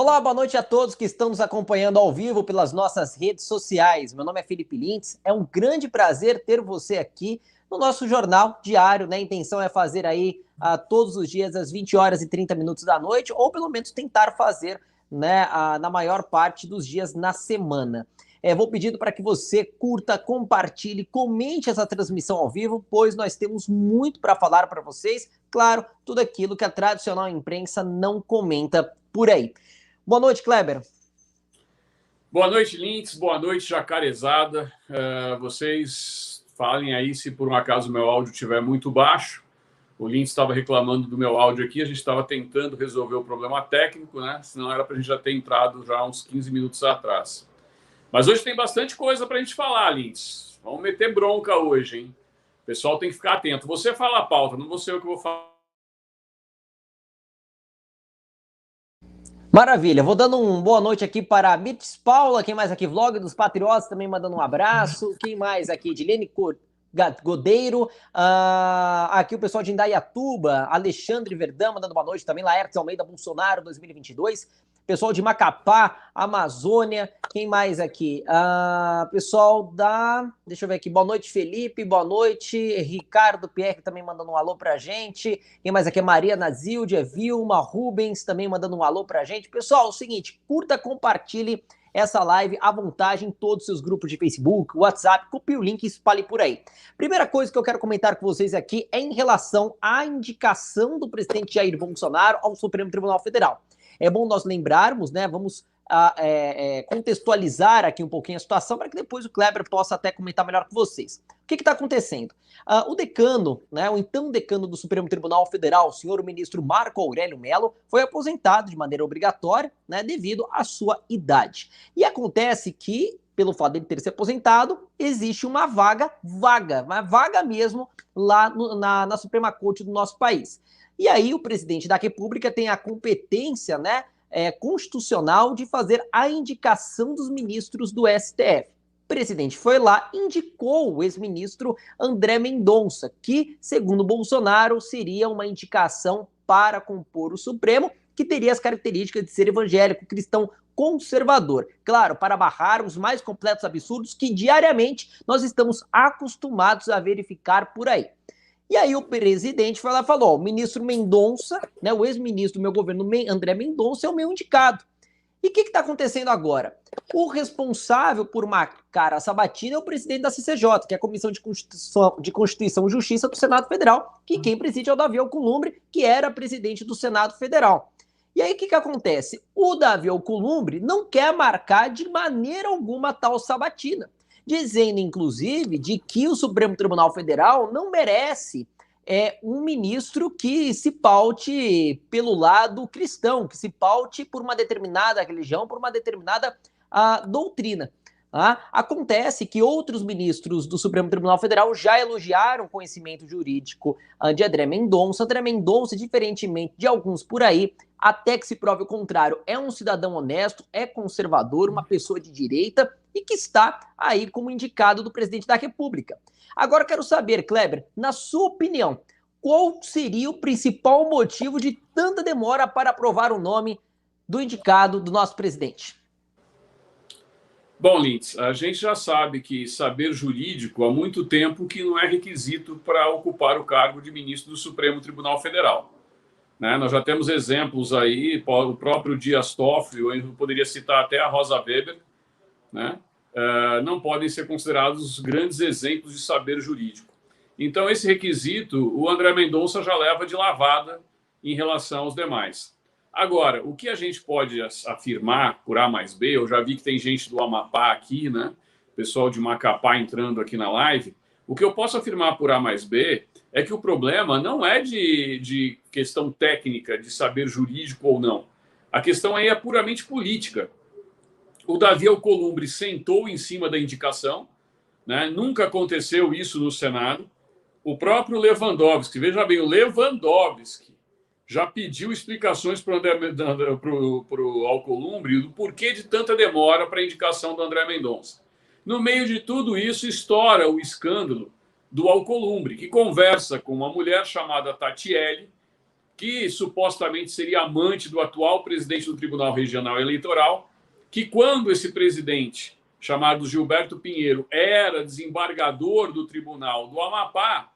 Olá, boa noite a todos que estão nos acompanhando ao vivo pelas nossas redes sociais. Meu nome é Felipe Lintz, é um grande prazer ter você aqui no nosso jornal diário, né? A intenção é fazer aí todos os dias às 20 horas e 30 minutos da noite, ou pelo menos tentar fazer, né, na maior parte dos dias na semana. Vou pedindo para que você curta, compartilhe, comente essa transmissão ao vivo, pois nós temos muito para falar para vocês. Claro, tudo aquilo que a tradicional imprensa não comenta por aí. Boa noite, Kleber. Boa noite, Lintz. Boa noite, Jacarezada. Vocês falem aí se por um acaso o meu áudio estiver muito baixo. O Lintz estava reclamando do meu áudio aqui, a gente estava tentando resolver o problema técnico, né? Senão era para a gente já ter entrado já uns 15 minutos atrás. Mas hoje tem bastante coisa para a gente falar, Lintz. Vamos meter bronca hoje, hein? O pessoal tem que ficar atento. Você fala a pauta, não vou ser eu que vou falar. Maravilha, vou dando uma boa noite aqui para a Mirtes Paula, quem mais aqui? Vlog dos Patriotas também mandando um abraço. Quem mais aqui? Dilene Godeiro, aqui o pessoal de Indaiatuba, Alexandre Verdão mandando boa noite também, Laertes Almeida Bolsonaro 2022, pessoal de Macapá, Amazônia, quem mais aqui? Pessoal deixa eu ver aqui, boa noite Felipe, boa noite, Ricardo Pierre também mandando um alô pra gente, quem mais aqui? Maria Nazilde, Vilma, Rubens também mandando um alô pra gente. Pessoal, é o seguinte, curta, compartilhe essa live à vontade em todos os seus grupos de Facebook, WhatsApp, copie o link e espalhe por aí. Primeira coisa que eu quero comentar com vocês aqui é em relação à indicação do presidente Jair Bolsonaro ao Supremo Tribunal Federal. É bom nós lembrarmos, né? Vamos contextualizar aqui um pouquinho a situação para que depois o Kleber possa até comentar melhor com vocês. O que está acontecendo? O decano, né, o então decano do Supremo Tribunal Federal, o senhor ministro Marco Aurélio Mello, foi aposentado de maneira obrigatória, né, devido à sua idade. E acontece que, pelo fato dele ter se aposentado, existe uma vaga mesmo, lá na Suprema Corte do nosso país. E aí o presidente da República tem a competência, né, constitucional de fazer a indicação dos ministros do STF. O presidente foi lá, indicou o ex-ministro André Mendonça, que, segundo Bolsonaro, seria uma indicação para compor o Supremo, que teria as características de ser evangélico, cristão, conservador. Claro, para barrar os mais completos absurdos que diariamente nós estamos acostumados a verificar por aí. E aí o presidente foi lá e falou, o ministro Mendonça, né, o ex-ministro do meu governo, André Mendonça, é o meu indicado. E o que está acontecendo agora? O responsável por marcar a sabatina é o presidente da CCJ, que é a Comissão de Constituição e Justiça do Senado Federal, que quem preside é o Davi Alcolumbre, que era presidente do Senado Federal. E aí o que acontece? O Davi Alcolumbre não quer marcar de maneira alguma tal sabatina, dizendo, inclusive, de que o Supremo Tribunal Federal não merece um ministro que se paute pelo lado cristão, que se paute por uma determinada religião, por uma determinada doutrina. Acontece que outros ministros do Supremo Tribunal Federal já elogiaram o conhecimento jurídico de André Mendonça. André Mendonça, diferentemente de alguns por aí, até que se prove o contrário, é um cidadão honesto, é conservador, uma pessoa de direita e que está aí como indicado do presidente da República. Agora quero saber, Kleber, na sua opinião, qual seria o principal motivo de tanta demora para aprovar o nome do indicado do nosso presidente? Bom, Lintz, a gente já sabe que saber jurídico há muito tempo que não é requisito para ocupar o cargo de ministro do Supremo Tribunal Federal. Né? Nós já temos exemplos aí, o próprio Dias Toffoli, eu poderia citar até a Rosa Weber, né? Não podem ser considerados grandes exemplos de saber jurídico. Então, esse requisito, o André Mendonça já leva de lavada em relação aos demais. Agora, o que a gente pode afirmar por A mais B, eu já vi que tem gente do Amapá aqui, né? Pessoal de Macapá entrando aqui na live. O que eu posso afirmar por A mais B é que o problema não é de questão técnica, de saber jurídico ou não. A questão aí é puramente política. O Davi Alcolumbre sentou em cima da indicação, né? Nunca aconteceu isso no Senado. O próprio Lewandowski, veja bem, o Lewandowski já pediu explicações para o Alcolumbre do porquê de tanta demora para a indicação do André Mendonça. No meio de tudo isso, estoura o escândalo do Alcolumbre, que conversa com uma mulher chamada Tatiele, que supostamente seria amante do atual presidente do Tribunal Regional Eleitoral, que quando esse presidente, chamado Gilberto Pinheiro, era desembargador do Tribunal do Amapá,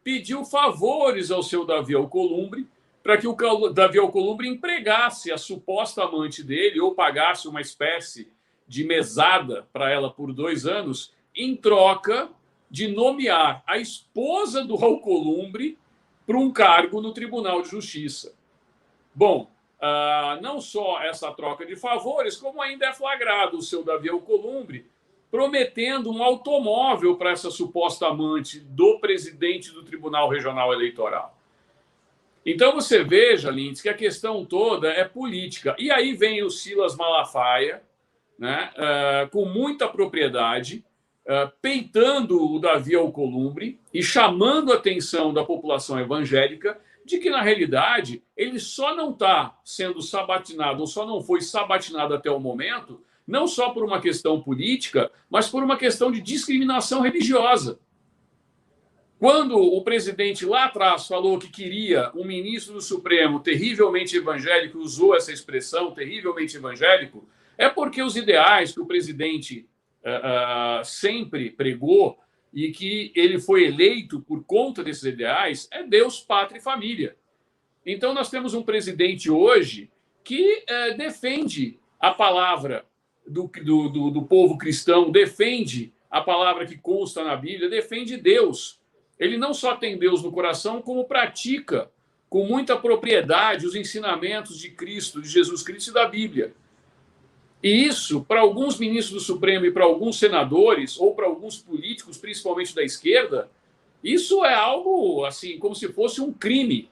pediu favores ao seu Davi Alcolumbre para que o Davi Alcolumbre empregasse a suposta amante dele ou pagasse uma espécie de mesada para ela por 2 anos, em troca de nomear a esposa do Alcolumbre para um cargo no Tribunal de Justiça. Bom, não só essa troca de favores, como ainda é flagrado o seu Davi Alcolumbre prometendo um automóvel para essa suposta amante do presidente do Tribunal Regional Eleitoral. Então você veja, Lintz, que a questão toda é política. E aí vem o Silas Malafaia, né, com muita propriedade, peitando o Davi Alcolumbre e chamando a atenção da população evangélica de que, na realidade, ele só não está sendo sabatinado, ou só não foi sabatinado até o momento, não só por uma questão política, mas por uma questão de discriminação religiosa. Quando o presidente lá atrás falou que queria um ministro do Supremo terrivelmente evangélico, usou essa expressão, terrivelmente evangélico, é porque os ideais que o presidente sempre pregou e que ele foi eleito por conta desses ideais é Deus, pátria e família. Então, nós temos um presidente hoje que defende a palavra do povo cristão, defende a palavra que consta na Bíblia, defende Deus. Ele não só tem Deus no coração, como pratica com muita propriedade os ensinamentos de Cristo, de Jesus Cristo e da Bíblia. E isso, para alguns ministros do Supremo e para alguns senadores, ou para alguns políticos, principalmente da esquerda, isso é algo assim, como se fosse um crime.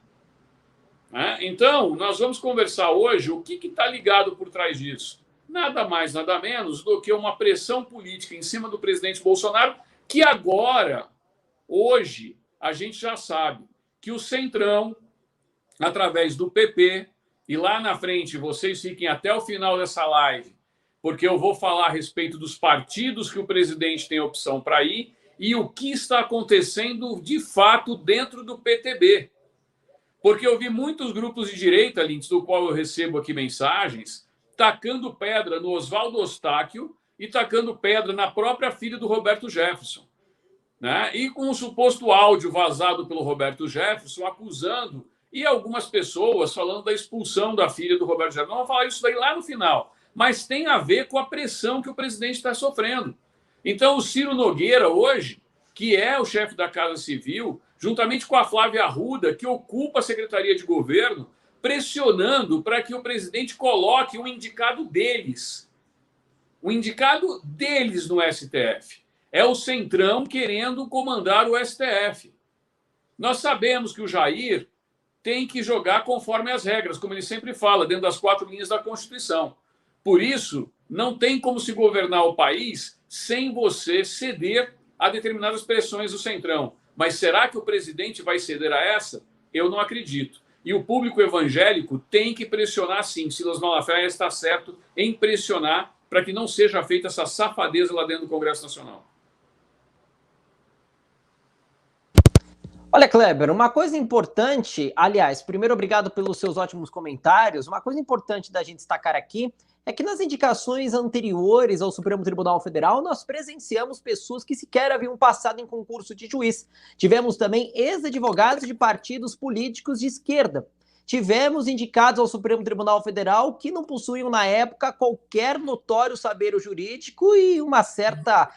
Né? Então, nós vamos conversar hoje o que está ligado por trás disso. Nada mais, nada menos do que uma pressão política em cima do presidente Bolsonaro, que agora, hoje, a gente já sabe que o Centrão, através do PP, e lá na frente vocês fiquem até o final dessa live, porque eu vou falar a respeito dos partidos que o presidente tem opção para ir e o que está acontecendo de fato dentro do PTB. Porque eu vi muitos grupos de direita, Lintz, do qual eu recebo aqui mensagens, tacando pedra no Oswaldo Eustáquio e tacando pedra na própria filha do Roberto Jefferson. Né? E com um suposto áudio vazado pelo Roberto Jefferson, acusando, e algumas pessoas falando da expulsão da filha do Roberto Jefferson. Vamos falar isso daí lá no final. Mas tem a ver com a pressão que o presidente está sofrendo. Então, o Ciro Nogueira, hoje, que é o chefe da Casa Civil, juntamente com a Flávia Arruda, que ocupa a Secretaria de Governo, pressionando para que o presidente coloque um indicado deles. O indicado deles no STF. É o Centrão querendo comandar o STF. Nós sabemos que o Jair tem que jogar conforme as regras, como ele sempre fala, dentro das 4 linhas da Constituição. Por isso, não tem como se governar o país sem você ceder a determinadas pressões do Centrão. Mas será que o presidente vai ceder a essa? Eu não acredito. E o público evangélico tem que pressionar sim. Silas Malafaia está certo em pressionar para que não seja feita essa safadeza lá dentro do Congresso Nacional. Olha, Kleber, uma coisa importante, aliás, primeiro, obrigado pelos seus ótimos comentários. Uma coisa importante da gente destacar aqui é que nas indicações anteriores ao Supremo Tribunal Federal, nós presenciamos pessoas que sequer haviam passado em concurso de juiz. Tivemos também ex-advogados de partidos políticos de esquerda. Tivemos indicados ao Supremo Tribunal Federal que não possuíam, na época, qualquer notório saber jurídico e uma certa,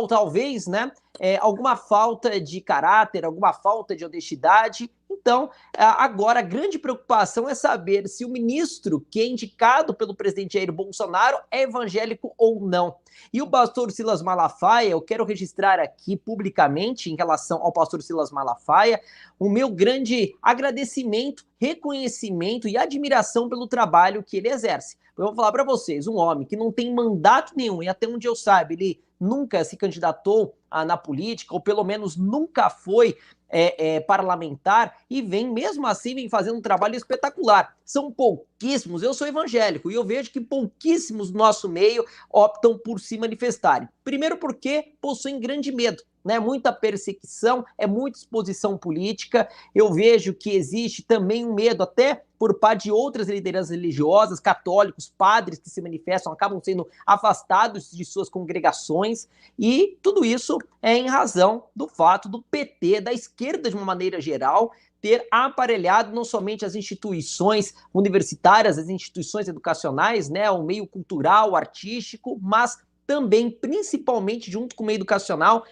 talvez, né, alguma falta de caráter, alguma falta de honestidade. Então, agora a grande preocupação é saber se o ministro que é indicado pelo presidente Jair Bolsonaro é evangélico ou não. E o pastor Silas Malafaia, eu quero registrar aqui publicamente, em relação ao pastor Silas Malafaia, o meu grande agradecimento, reconhecimento e admiração pelo trabalho que ele exerce. Eu vou falar para vocês, um homem que não tem mandato nenhum, e até onde eu saiba, ele nunca se candidatou na política, ou pelo menos nunca foi parlamentar, e mesmo assim, vem fazendo um trabalho espetacular. São pouquíssimos, eu sou evangélico, e eu vejo que pouquíssimos do nosso meio optam por se manifestarem. Primeiro porque possuem grande medo, né? Muita perseguição, é muita exposição política. Eu vejo que existe também um medo, até por parte de outras lideranças religiosas, católicos, padres que se manifestam, acabam sendo afastados de suas congregações, e tudo isso é em razão do fato do PT, da esquerda de uma maneira geral, ter aparelhado não somente as instituições universitárias, as instituições educacionais, né, o meio cultural, artístico, mas também, principalmente, junto com o meio educacional,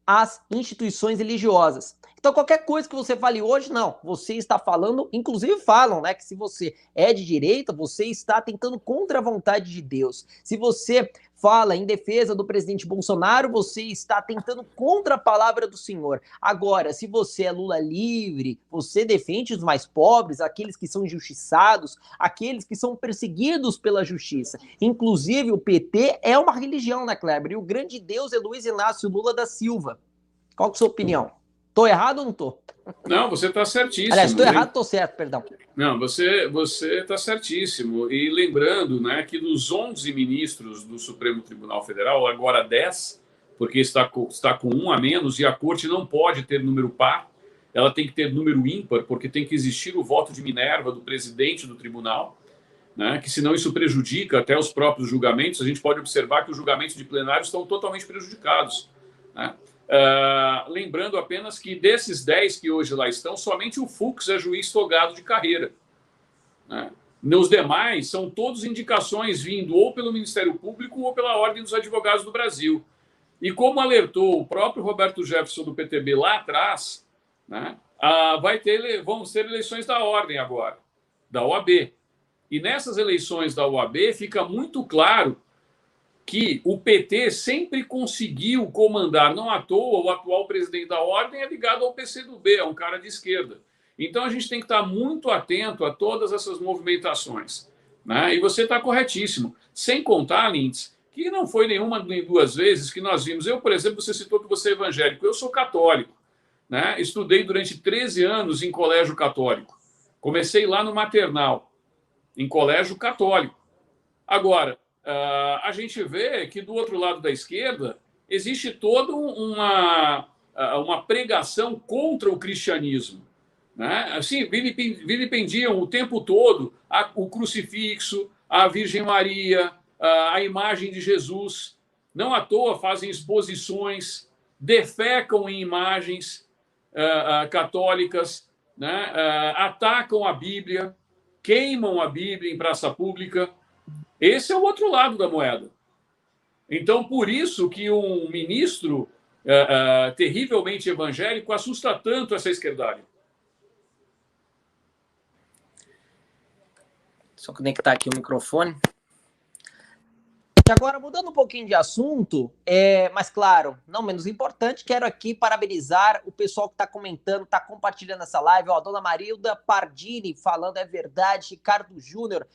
as instituições religiosas. Então, qualquer coisa que você fale hoje, não, você está falando, inclusive falam, né, que se você é de direita, você está tentando contra a vontade de Deus. Se você fala em defesa do presidente Bolsonaro, você está tentando contra a palavra do Senhor. Agora, se você é Lula livre, você defende os mais pobres, aqueles que são injustiçados, aqueles que são perseguidos pela justiça. Inclusive, o PT é uma religião, né, Kleber? E o grande Deus é Luiz Inácio Lula da Silva. Qual que é a sua opinião? Tô errado ou não tô? Não, você está certíssimo. Aliás, tô errado, tô certo, perdão. Não, você está certíssimo. E lembrando, né, que dos 11 ministros do Supremo Tribunal Federal, agora 10, porque está com um a menos, e a Corte não pode ter número par, ela tem que ter número ímpar, porque tem que existir o voto de Minerva do presidente do tribunal, né, que senão isso prejudica até os próprios julgamentos. A gente pode observar que os julgamentos de plenário estão totalmente prejudicados, né? Lembrando apenas que desses 10 que hoje lá estão, somente o Fux é juiz togado de carreira, né? Nos demais, são todas indicações vindo ou pelo Ministério Público ou pela Ordem dos Advogados do Brasil. E como alertou o próprio Roberto Jefferson do PTB lá atrás, né, vão ter eleições da Ordem agora, da OAB. E nessas eleições da OAB fica muito claro que o PT sempre conseguiu comandar, não à toa, o atual presidente da Ordem é ligado ao PCdoB, é um cara de esquerda. Então a gente tem que estar muito atento a todas essas movimentações, né? E você está corretíssimo. Sem contar, Lintz, que não foi nenhuma nem duas vezes que nós vimos. Eu, por exemplo, você citou que você é evangélico, eu sou católico, né? Estudei durante 13 anos em colégio católico. Comecei lá no maternal, em colégio católico. Agora, a gente vê que do outro lado da esquerda existe toda uma pregação contra o cristianismo, né? Assim, vilipendiam o tempo todo o crucifixo, a Virgem Maria, a imagem de Jesus. Não à toa fazem exposições, defecam em imagens católicas, né? Atacam a Bíblia, queimam a Bíblia em praça pública. Esse é o outro lado da moeda. Então, por isso que um ministro terrivelmente evangélico assusta tanto essa esquerdalha. Deixa eu conectar aqui o microfone. Agora, mudando um pouquinho de assunto, mas claro, não menos importante, quero aqui parabenizar o pessoal que está comentando, está compartilhando essa live. Ó, a dona Marilda Pardini falando, é verdade, Ricardo Júnior,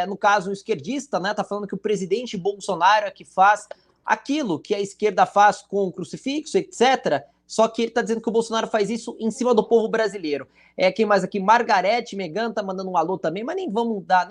no caso, um esquerdista, né, tá falando que o presidente Bolsonaro é que faz aquilo que a esquerda faz com o crucifixo, etc., só que ele tá dizendo que o Bolsonaro faz isso em cima do povo brasileiro. Quem mais aqui? Margarete Megan tá mandando um alô também, mas nem vamos dar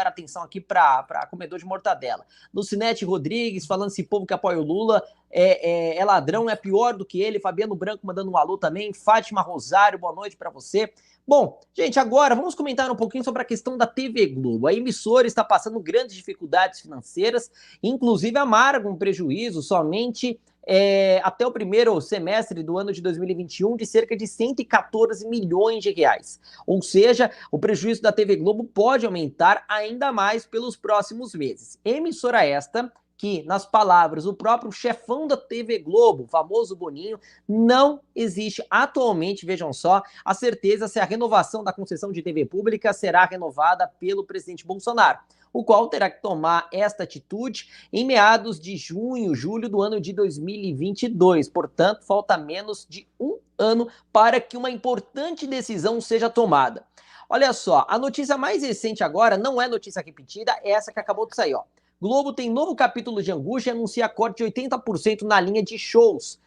atenção aqui para comedor de mortadela. Lucinete Rodrigues falando esse povo que apoia o Lula é ladrão, é pior do que ele. Fabiano Branco mandando um alô também. Fátima Rosário, boa noite para você. Bom, gente, agora vamos comentar um pouquinho sobre a questão da TV Globo. A emissora está passando grandes dificuldades financeiras, inclusive amarga um prejuízo somente até o primeiro semestre do ano de 2021 de cerca de 114 milhões de reais. Ou seja, o prejuízo da TV Globo pode aumentar ainda mais pelos próximos meses. Emissora esta que, nas palavras do próprio chefão da TV Globo, o famoso Boninho, não existe atualmente, vejam só, a certeza se a renovação da concessão de TV pública será renovada pelo presidente Bolsonaro, o qual terá que tomar esta atitude em meados de junho, julho do ano de 2022. Portanto, falta menos de um ano para que uma importante decisão seja tomada. Olha só, a notícia mais recente agora não é notícia repetida, é essa que acabou de sair, ó. Globo tem novo capítulo de angústia e anuncia corte de 80% na linha de shows.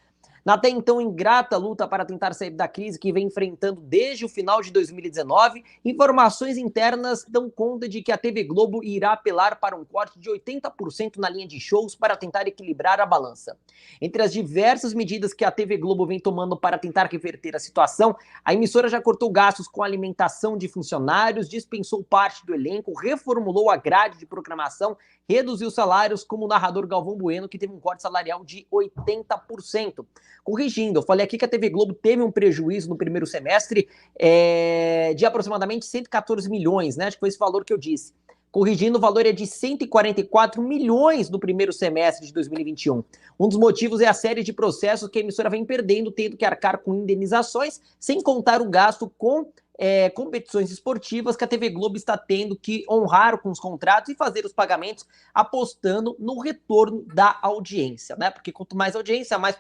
Na até então ingrata luta para tentar sair da crise que vem enfrentando desde o final de 2019, informações internas dão conta de que a TV Globo irá apelar para um corte de 80% na linha de shows para tentar equilibrar a balança. Entre as diversas medidas que a TV Globo vem tomando para tentar reverter a situação, a emissora já cortou gastos com alimentação de funcionários, dispensou parte do elenco, reformulou a grade de programação, reduziu salários, como o narrador Galvão Bueno, que teve um corte salarial de 80%. Corrigindo, eu falei aqui que a TV Globo teve um prejuízo no primeiro semestre de aproximadamente 114 milhões, né? Acho que foi esse valor que eu disse. Corrigindo, o valor é de 144 milhões no primeiro semestre de 2021. Um dos motivos é a série de processos que a emissora vem perdendo, tendo que arcar com indenizações, sem contar o gasto com competições esportivas que a TV Globo está tendo que honrar com os contratos e fazer os pagamentos apostando no retorno da audiência, né? Porque quanto mais audiência, mais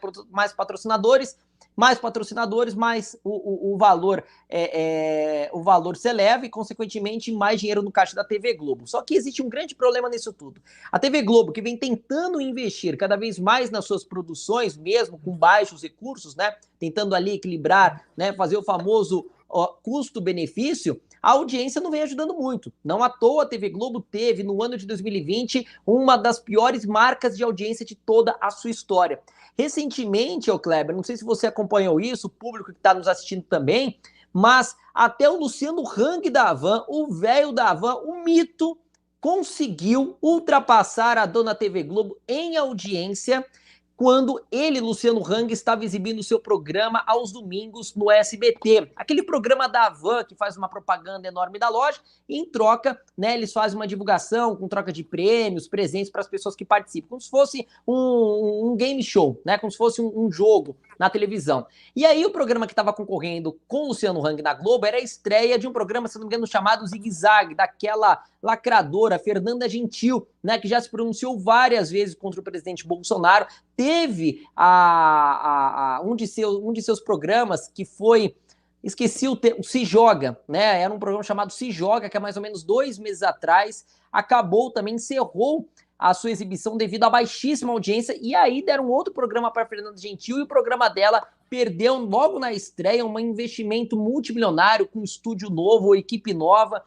patrocinadores, mais o valor se eleva e, consequentemente, mais dinheiro no caixa da TV Globo. Só que existe um grande problema nisso tudo. A TV Globo, que vem tentando investir cada vez mais nas suas produções, mesmo com baixos recursos, né? Tentando ali equilibrar, né? Fazer o famoso custo-benefício, a audiência não vem ajudando muito. Não à toa a TV Globo teve, no ano de 2020, uma das piores marcas de audiência de toda a sua história. Recentemente, Kleber, não sei se você acompanhou isso, o público que está nos assistindo também, mas até o Luciano Hang da Havan, o velho da Havan, o mito, conseguiu ultrapassar a dona TV Globo em audiência quando ele, Luciano Hang, estava exibindo seu programa aos domingos no SBT. Aquele programa da Havan, que faz uma propaganda enorme da loja, e em troca, né, eles fazem uma divulgação com troca de prêmios, presentes para as pessoas que participam, como se fosse um game show, né, como se fosse um jogo na televisão. E aí o programa que estava concorrendo com o Luciano Hang na Globo era a estreia de um programa, se não me engano, chamado Zigue Zague, daquela lacradora, Fernanda Gentil, né, que já se pronunciou várias vezes contra o presidente Bolsonaro. Teve um de seus programas que foi, esqueci o Se Joga, né? Era um programa chamado Se Joga, que há mais ou menos 2 meses atrás acabou também, encerrou a sua exibição devido à baixíssima audiência, e aí deram outro programa para Fernanda Gentil, e o programa dela perdeu logo na estreia um investimento multimilionário, com estúdio novo, equipe nova,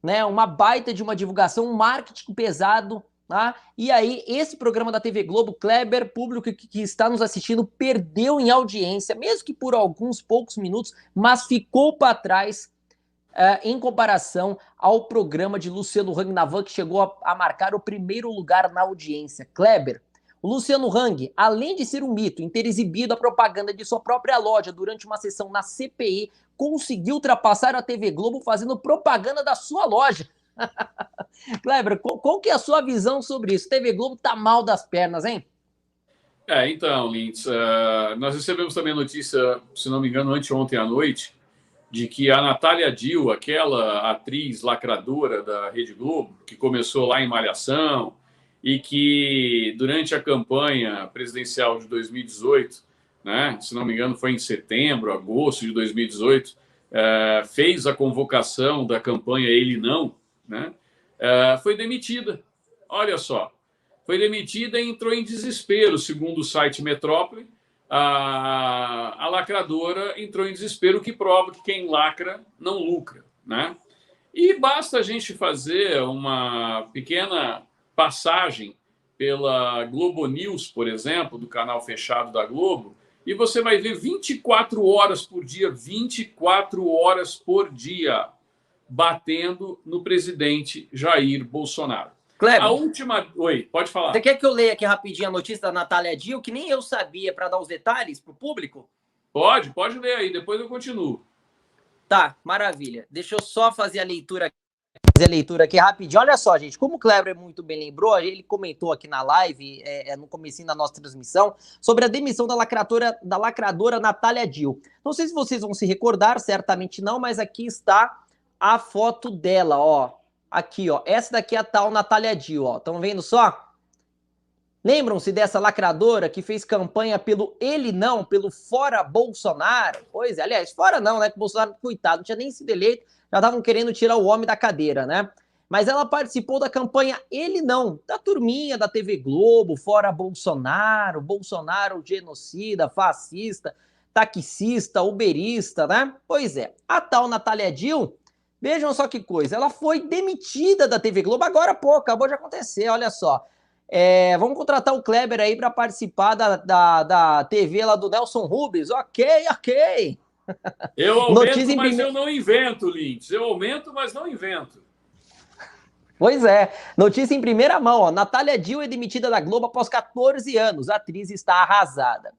né? Uma baita de uma divulgação, um marketing pesado. Tá? E aí, esse programa da TV Globo, Kleber, público que está nos assistindo, perdeu em audiência, mesmo que por alguns poucos minutos, mas ficou para trás em comparação ao programa de Luciano Hang na Havan, que chegou a marcar o primeiro lugar na audiência. Kleber, o Luciano Hang, além de ser um mito em ter exibido a propaganda de sua própria loja durante uma sessão na CPI, conseguiu ultrapassar a TV Globo fazendo propaganda da sua loja. Kleber, qual que é a sua visão sobre isso? TV Globo tá mal das pernas, hein? Então, Lintz, nós recebemos também a notícia, se não me engano, anteontem à noite, de que a Natália Dill, aquela atriz lacradora da Rede Globo, que começou lá em Malhação e que durante a campanha presidencial de 2018, né, se não me engano foi em setembro, agosto de 2018, fez a convocação da campanha Ele Não, né, foi demitida. Olha só, foi demitida e entrou em desespero, segundo o site Metrópole. A lacradora entrou em desespero, o que prova que quem lacra não lucra, né? E basta a gente fazer uma pequena passagem pela Globo News, por exemplo, do canal fechado da Globo, e você vai ver 24 horas por dia, 24 horas por dia, batendo no presidente Jair Bolsonaro. Kleber, a última... Oi, pode falar. Você quer que eu leia aqui rapidinho a notícia da Natália Dill, que nem eu sabia, para dar os detalhes para o público? Pode ler aí, depois eu continuo. Tá, maravilha. Deixa eu só fazer a leitura aqui rapidinho. Olha só, gente, como o Kleber muito bem lembrou, ele comentou aqui na live, no comecinho da nossa transmissão, sobre a demissão da lacradora Natália Dill. Não sei se vocês vão se recordar, certamente não, mas aqui está a foto dela, ó. Aqui, ó, essa daqui é a tal Natália Dill, ó, estão vendo só? Lembram-se dessa lacradora que fez campanha pelo Ele Não, pelo Fora Bolsonaro? Pois é, aliás, fora não, né, que o Bolsonaro, coitado, não tinha nem sido eleito, já estavam querendo tirar o homem da cadeira, né? mas ela participou da campanha Ele Não, da turminha da TV Globo, fora Bolsonaro, Bolsonaro genocida, fascista, taxista, uberista, né? Pois é, a tal Natália Dill, vejam só que coisa, ela foi demitida da TV Globo agora há pouco, acabou de acontecer, olha só. Vamos contratar o Kleber aí para participar da TV lá do Nelson Rubens. Ok, ok. Eu Notícia aumento, em mas primeiro. eu não invento, Lintz. Eu aumento, mas não invento. Pois é, notícia em primeira mão, ó. Natália Dill é demitida da Globo após 14 anos. A atriz está arrasada.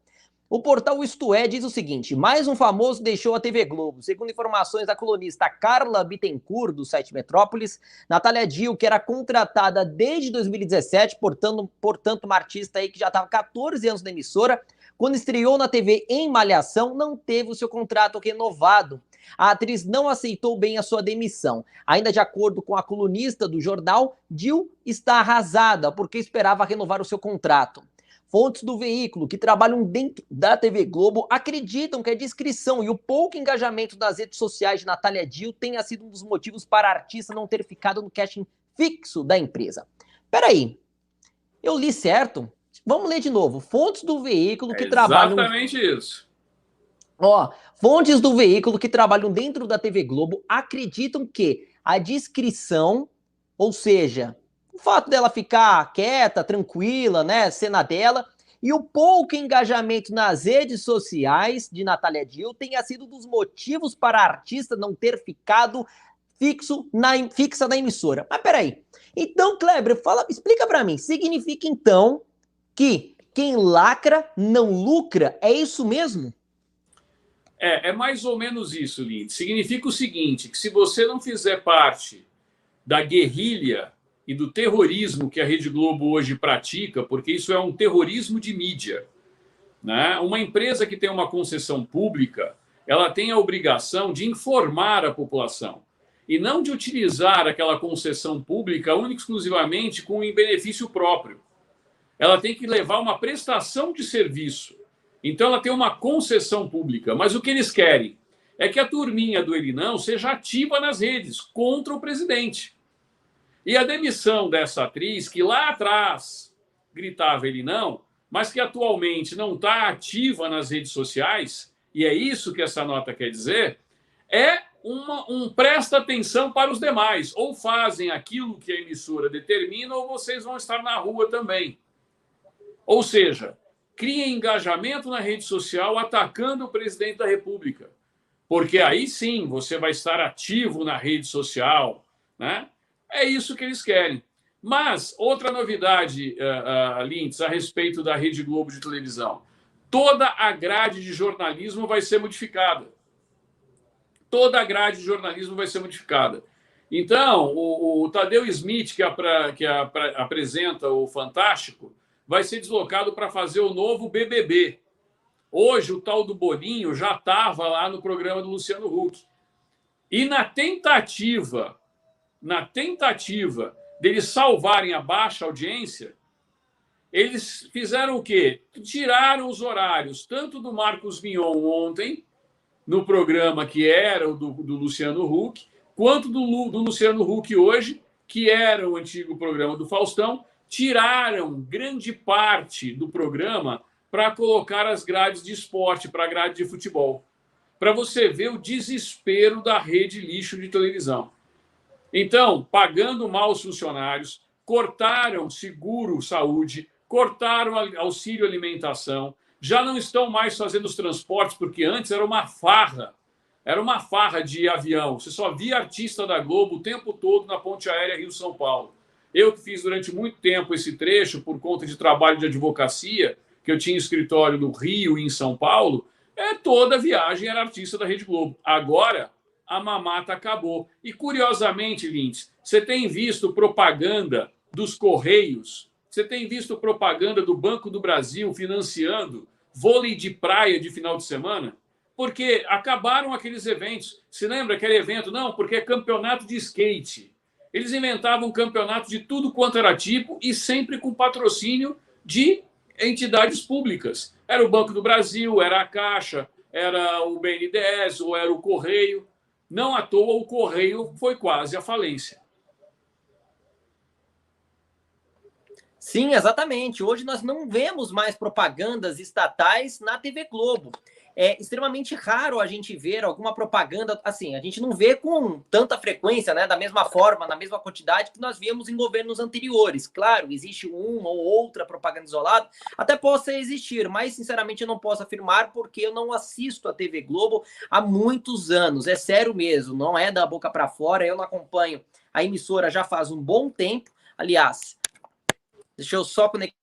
O portal Isto É diz o seguinte: mais um famoso deixou a TV Globo. Segundo informações da colunista Carla Bittencourt, do site Metrópolis, Natália Dill, que era contratada desde 2017, portanto uma artista aí que já estava 14 anos na emissora, quando estreou na TV em Malhação, não teve o seu contrato renovado. A atriz não aceitou bem a sua demissão. Ainda de acordo com a colunista do jornal, Dill está arrasada porque esperava renovar o seu contrato. Fontes do veículo que trabalham dentro da TV Globo acreditam que a discrição e o pouco engajamento nas redes sociais de Natália Dill tenha sido um dos motivos para a artista não ter ficado no casting fixo da empresa. Peraí, eu li certo? Vamos ler de novo. Fontes do veículo que trabalham... Exatamente isso. Ó, fontes do veículo que trabalham dentro da TV Globo acreditam que a discrição, ou seja, o fato dela ficar quieta, tranquila, né, ser na dela, e o pouco engajamento nas redes sociais de Natália Dill tenha sido dos motivos para a artista não ter ficado fixa na emissora. Mas peraí, então, Kleber, explica para mim, significa então que quem lacra não lucra? É isso mesmo? É mais ou menos isso, Lintz. Significa o seguinte, que se você não fizer parte da guerrilha e do terrorismo que a Rede Globo hoje pratica, porque isso é um terrorismo de mídia, né? Uma empresa que tem uma concessão pública, ela tem a obrigação de informar a população e não de utilizar aquela concessão pública única e exclusivamente em benefício próprio. Ela tem que levar uma prestação de serviço. Então, ela tem uma concessão pública. Mas o que eles querem é que a turminha do Ele Não seja ativa nas redes contra o presidente. E a demissão dessa atriz, que lá atrás gritava Ele Não, mas que atualmente não está ativa nas redes sociais, e é isso que essa nota quer dizer, é um presta atenção para os demais. Ou fazem aquilo que a emissora determina, ou vocês vão estar na rua também. Ou seja, cria engajamento na rede social atacando o presidente da República. Porque aí sim você vai estar ativo na rede social, né? É isso que eles querem. Mas, outra novidade, Lintz, a respeito da Rede Globo de televisão. Toda a grade de jornalismo vai ser modificada. Toda a grade de jornalismo vai ser modificada. Então, o Tadeu Smith, que apresenta o Fantástico, vai ser deslocado para fazer o novo BBB. Hoje, o tal do Boninho já estava lá no programa do Luciano Huck. E na tentativa deles salvarem a baixa audiência, eles fizeram o quê? Tiraram os horários, tanto do Marcos Mion ontem, no programa que era o do Luciano Huck, quanto do Luciano Huck hoje, que era o antigo programa do Faustão, tiraram grande parte do programa para colocar as grades de esporte, para a grade de futebol. Para você ver o desespero da rede lixo de televisão. Então, pagando mal os funcionários, cortaram seguro-saúde, cortaram auxílio alimentação, já não estão mais fazendo os transportes, porque antes era uma farra de avião. Você só via artista da Globo o tempo todo na ponte aérea Rio-São Paulo. Eu que fiz durante muito tempo esse trecho por conta de trabalho de advocacia, que eu tinha escritório no Rio e em São Paulo, toda viagem era artista da Rede Globo. Agora, a mamata acabou. E, curiosamente, Lintz, você tem visto propaganda dos Correios, você tem visto propaganda do Banco do Brasil financiando vôlei de praia de final de semana? Porque acabaram aqueles eventos. Se lembra aquele evento? Não, porque é campeonato de skate. Eles inventavam campeonato de tudo quanto era tipo e sempre com patrocínio de entidades públicas. Era o Banco do Brasil, era a Caixa, era o BNDES ou era o Correio. Não à toa o Correio foi quase à falência. Sim, exatamente. Hoje nós não vemos mais propagandas estatais na TV Globo. É extremamente raro a gente ver alguma propaganda, assim, a gente não vê com tanta frequência, né, da mesma forma, na mesma quantidade que nós víamos em governos anteriores. Claro, existe uma ou outra propaganda isolada, até possa existir, mas sinceramente eu não posso afirmar porque eu não assisto a TV Globo há muitos anos. É sério mesmo, não é da boca para fora, eu não acompanho a emissora já faz um bom tempo. Aliás, deixa eu só conectar,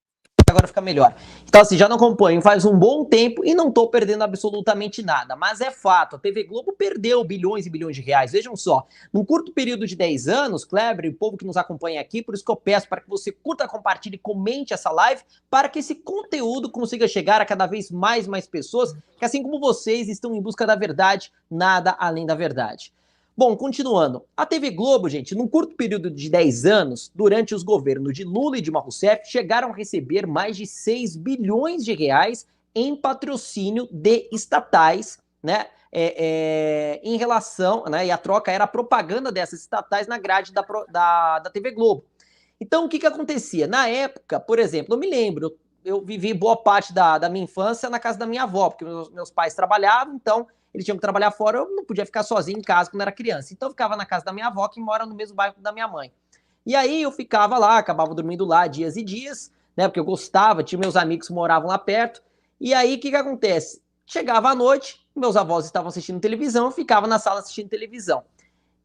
agora fica melhor. Então, assim, já não acompanho faz um bom tempo e não tô perdendo absolutamente nada. Mas é fato, a TV Globo perdeu bilhões e bilhões de reais. Vejam só, num curto período de 10 anos, Kleber e o povo que nos acompanha aqui, por isso que eu peço para que você curta, compartilhe e comente essa live, para que esse conteúdo consiga chegar a cada vez mais pessoas, que assim como vocês estão em busca da verdade, nada além da verdade. Bom, continuando. A TV Globo, gente, num curto período de 10 anos, durante os governos de Lula e Dilma Rousseff, chegaram a receber mais de 6 bilhões de reais em patrocínio de estatais, né? Em relação, né? E a troca era a propaganda dessas estatais na grade da TV Globo. Então, o que acontecia? Na época, por exemplo, eu me lembro, eu vivi boa parte da minha infância na casa da minha avó, porque meus pais trabalhavam, então eles tinham que trabalhar fora, eu não podia ficar sozinho em casa quando era criança. Então eu ficava na casa da minha avó, que mora no mesmo bairro da minha mãe. E aí eu ficava lá, acabava dormindo lá dias e dias, né? Porque eu gostava, tinha meus amigos que moravam lá perto. E aí o que acontece? Chegava à noite, meus avós estavam assistindo televisão, eu ficava na sala assistindo televisão.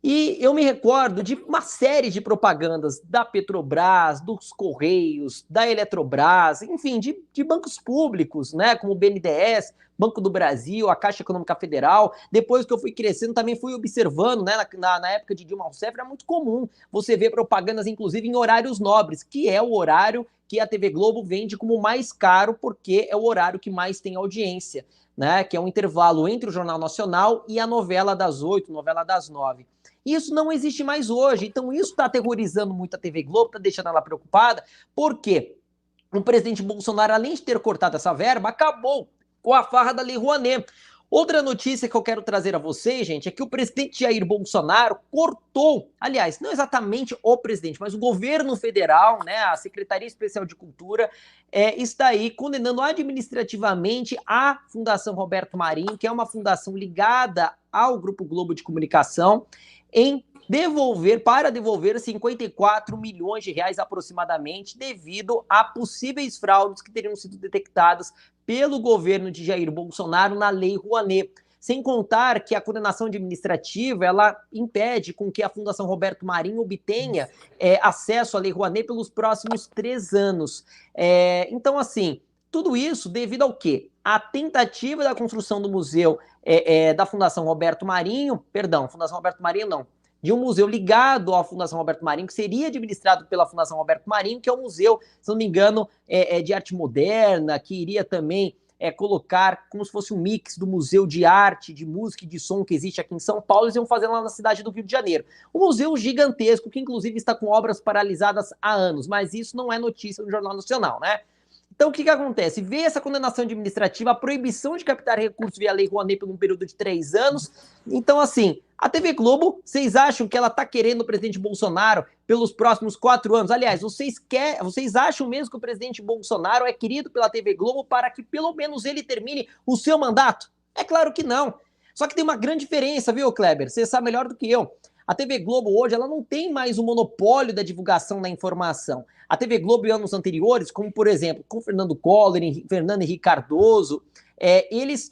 E eu me recordo de uma série de propagandas da Petrobras, dos Correios, da Eletrobras, enfim, de bancos públicos, né, como o BNDES, Banco do Brasil, a Caixa Econômica Federal. Depois que eu fui crescendo, também fui observando, né, na época de Dilma Rousseff, era muito comum você ver propagandas, inclusive, em horários nobres, que é o horário que a TV Globo vende como mais caro, porque é o horário que mais tem audiência, né, que é um intervalo entre o Jornal Nacional e a novela das 8, novela das 9. Isso não existe mais hoje. Então, isso está aterrorizando muito a TV Globo, está deixando ela preocupada, porque o presidente Bolsonaro, além de ter cortado essa verba, acabou com a farra da Lei Rouanet. Outra notícia que eu quero trazer a vocês, gente, é que o presidente Jair Bolsonaro cortou, aliás, não exatamente o presidente, mas o governo federal, né, a Secretaria Especial de Cultura, está aí condenando administrativamente a Fundação Roberto Marinho, que é uma fundação ligada ao Grupo Globo de Comunicação, em para devolver 54 milhões de reais aproximadamente, devido a possíveis fraudes que teriam sido detectadas pelo governo de Jair Bolsonaro na Lei Rouanet. Sem contar que a condenação administrativa, ela impede com que a Fundação Roberto Marinho obtenha acesso à Lei Rouanet pelos próximos 3 anos. Então, assim, tudo isso devido ao quê? A tentativa da construção do museu da Fundação Roberto Marinho, Fundação Roberto Marinho não, de um museu ligado à Fundação Roberto Marinho, que seria administrado pela Fundação Roberto Marinho, que é um museu, se não me engano, de arte moderna, que iria também colocar como se fosse um mix do Museu de Arte, de Música e de Som que existe aqui em São Paulo, eles iam fazer lá na cidade do Rio de Janeiro. Um museu gigantesco, que inclusive está com obras paralisadas há anos, mas isso não é notícia no Jornal Nacional, né? Então, o que acontece? Veio essa condenação administrativa, a proibição de captar recursos via Lei Rouanet por um período de 3 anos. Então, assim, a TV Globo, vocês acham que ela está querendo o presidente Bolsonaro pelos próximos 4 anos? Aliás, vocês acham mesmo que o presidente Bolsonaro é querido pela TV Globo para que pelo menos ele termine o seu mandato? É claro que não. Só que tem uma grande diferença, viu, Kleber? Você sabe melhor do que eu. A TV Globo hoje, ela não tem mais o monopólio da divulgação da informação. A TV Globo em anos anteriores, como por exemplo, com Fernando Collor, Fernando Henrique Cardoso, eles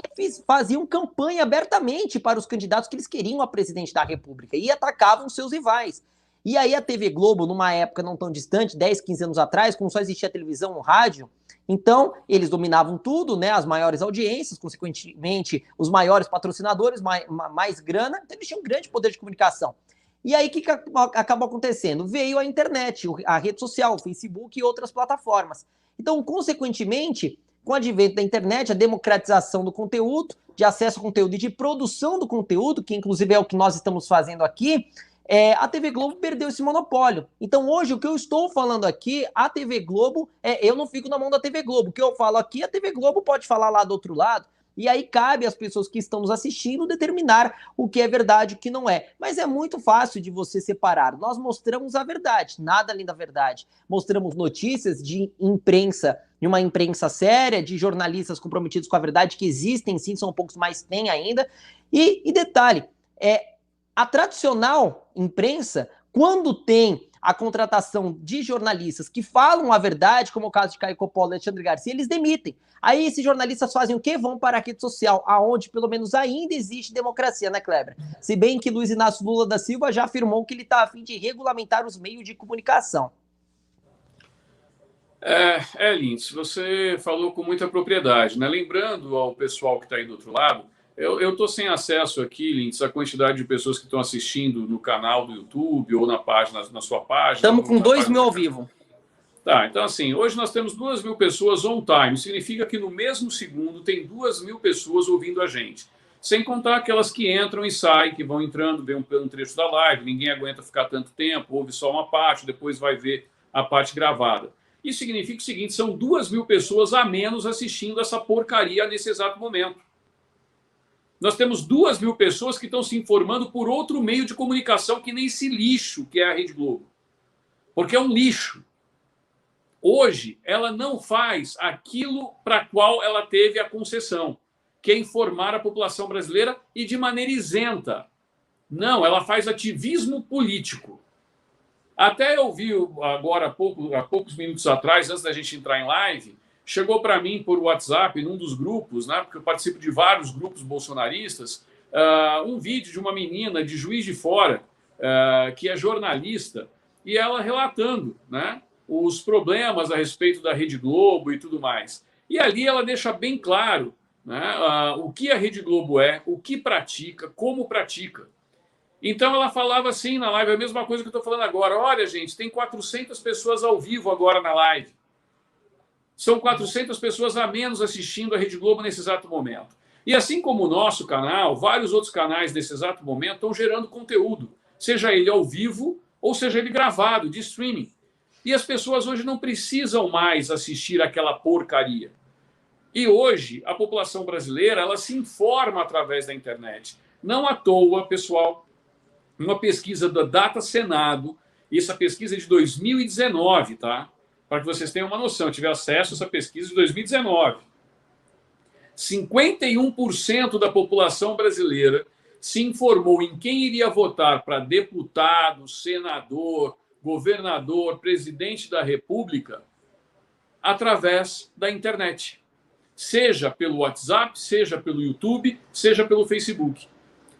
faziam campanha abertamente para os candidatos que eles queriam a presidente da República e atacavam seus rivais. E aí a TV Globo, numa época não tão distante, 10, 15 anos atrás, quando só existia televisão e rádio, então eles dominavam tudo, né, as maiores audiências, consequentemente os maiores patrocinadores, mais grana, então eles tinham um grande poder de comunicação. E aí, o que acabou acontecendo? Veio a internet, a rede social, o Facebook e outras plataformas. Então, consequentemente, com o advento da internet, a democratização do conteúdo, de acesso ao conteúdo e de produção do conteúdo, que inclusive é o que nós estamos fazendo aqui, a TV Globo perdeu esse monopólio. Então, hoje, o que eu estou falando aqui, a TV Globo, eu não fico na mão da TV Globo. O que eu falo aqui, a TV Globo pode falar lá do outro lado. E aí cabe às pessoas que estão nos assistindo determinar o que é verdade e o que não é. Mas é muito fácil de você separar. Nós mostramos a verdade, nada além da verdade. Mostramos notícias de imprensa, de uma imprensa séria, de jornalistas comprometidos com a verdade, que existem sim, são poucos, mas tem ainda. E detalhe, a tradicional imprensa, quando tem a contratação de jornalistas que falam a verdade, como o caso de Caio Coppola e Alexandre Garcia, eles demitem. Aí esses jornalistas fazem o quê? Vão para a rede social, aonde pelo menos ainda existe democracia, né, Kleber? Se bem que Luiz Inácio Lula da Silva já afirmou que ele está a fim de regulamentar os meios de comunicação. Lindsay, você falou com muita propriedade, né? Lembrando ao pessoal que está aí do outro lado, eu estou sem acesso aqui, Lindsay, à quantidade de pessoas que estão assistindo no canal do YouTube ou na página, na sua página. Estamos com 2 mil ao vivo. Tá, então assim, hoje nós temos 2 mil pessoas on time, significa que no mesmo segundo tem 2 mil pessoas ouvindo a gente. Sem contar aquelas que entram e saem, que vão entrando, vê um trecho da live, ninguém aguenta ficar tanto tempo, ouve só uma parte, depois vai ver a parte gravada. Isso significa o seguinte, são 2 mil pessoas a menos assistindo essa porcaria nesse exato momento. Nós temos 2 mil pessoas que estão se informando por outro meio de comunicação que nem esse lixo que é a Rede Globo. Porque é um lixo. Hoje, ela não faz aquilo para qual ela teve a concessão, que é informar a população brasileira e de maneira isenta. Não, ela faz ativismo político. Até eu vi agora, há poucos minutos atrás, antes da gente entrar em live, chegou para mim por WhatsApp, num dos grupos, né, porque eu participo de vários grupos bolsonaristas, um vídeo de uma menina de Juiz de Fora, que é jornalista, e ela relatando, né, os problemas a respeito da Rede Globo e tudo mais. E ali ela deixa bem claro, né, o que a Rede Globo é, o que pratica, como pratica. Então ela falava assim na live, a mesma coisa que eu estou falando agora. Olha, gente, tem 400 pessoas ao vivo agora na live. São 400 pessoas a menos assistindo a Rede Globo nesse exato momento. E assim como o nosso canal, vários outros canais nesse exato momento estão gerando conteúdo, seja ele ao vivo ou seja ele gravado, de streaming. E as pessoas hoje não precisam mais assistir aquela porcaria. E hoje, a população brasileira, ela se informa através da internet. Não à toa, pessoal, uma pesquisa da Data Senado, essa pesquisa é de 2019, tá? Para que vocês tenham uma noção, eu tive acesso a essa pesquisa de 2019. 51% da população brasileira se informou em quem iria votar para deputado, senador, governador, presidente da República através da internet. Seja pelo WhatsApp, seja pelo YouTube, seja pelo Facebook.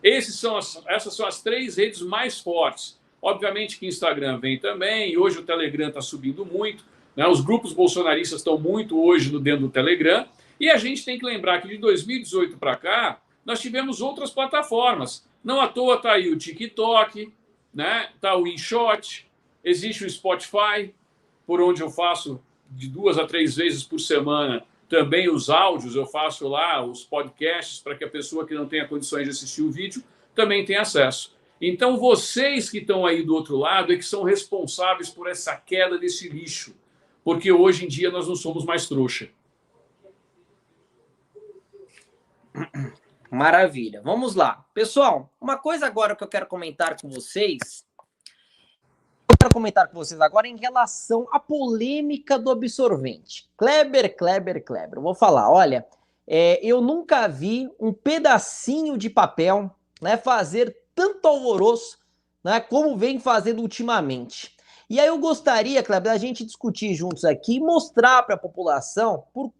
Essas são as 3 redes mais fortes. Obviamente que o Instagram vem também, e hoje o Telegram está subindo muito, né? Os grupos bolsonaristas estão muito hoje dentro do Telegram, e a gente tem que lembrar que de 2018 para cá, nós tivemos outras plataformas. Não à toa está aí o TikTok, né? Está o InShot, existe o Spotify, por onde eu faço de 2 a 3 vezes por semana também os áudios, eu faço lá os podcasts para que a pessoa que não tenha condições de assistir o vídeo também tenha acesso. Então, vocês que estão aí do outro lado é que são responsáveis por essa queda desse lixo, porque hoje em dia nós não somos mais trouxa. Maravilha, vamos lá. Pessoal, uma coisa agora que eu quero comentar com vocês agora em relação à polêmica do absorvente. Kleber. Eu vou falar, olha, eu nunca vi um pedacinho de papel, né, fazer tanto alvoroço, né, como vem fazendo ultimamente. E aí eu gostaria, Kleber, da gente discutir juntos aqui e mostrar para a população por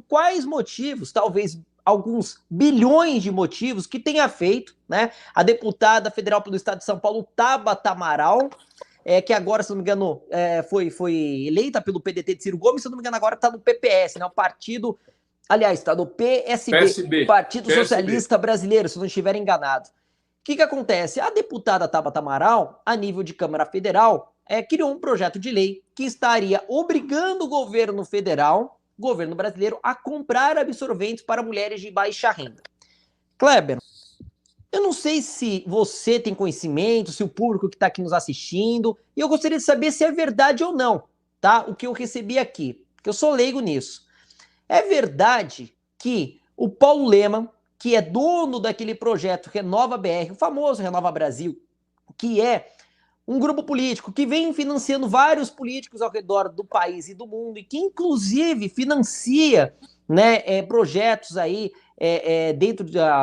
quais motivos, talvez alguns bilhões de motivos que tenha feito, né, a deputada federal pelo estado de São Paulo, Tabata Amaral, que agora, se não me engano, foi eleita pelo PDT de Ciro Gomes, se não me engano, agora está no PPS, né, o partido, aliás, está no PSB, Partido Socialista Brasileiro, se não estiver enganado. O que acontece? A deputada Tabata Amaral, a nível de Câmara Federal, criou um projeto de lei que estaria obrigando o governo federal, governo brasileiro, a comprar absorventes para mulheres de baixa renda. Kleber, eu não sei se você tem conhecimento, se o público que está aqui nos assistindo, e eu gostaria de saber se é verdade ou não, tá? O que eu recebi aqui, porque eu sou leigo nisso. É verdade que o Paulo Lemann, que é dono daquele projeto Renova BR, o famoso Renova Brasil, que é um grupo político que vem financiando vários políticos ao redor do país e do mundo, e que inclusive financia, né, projetos aí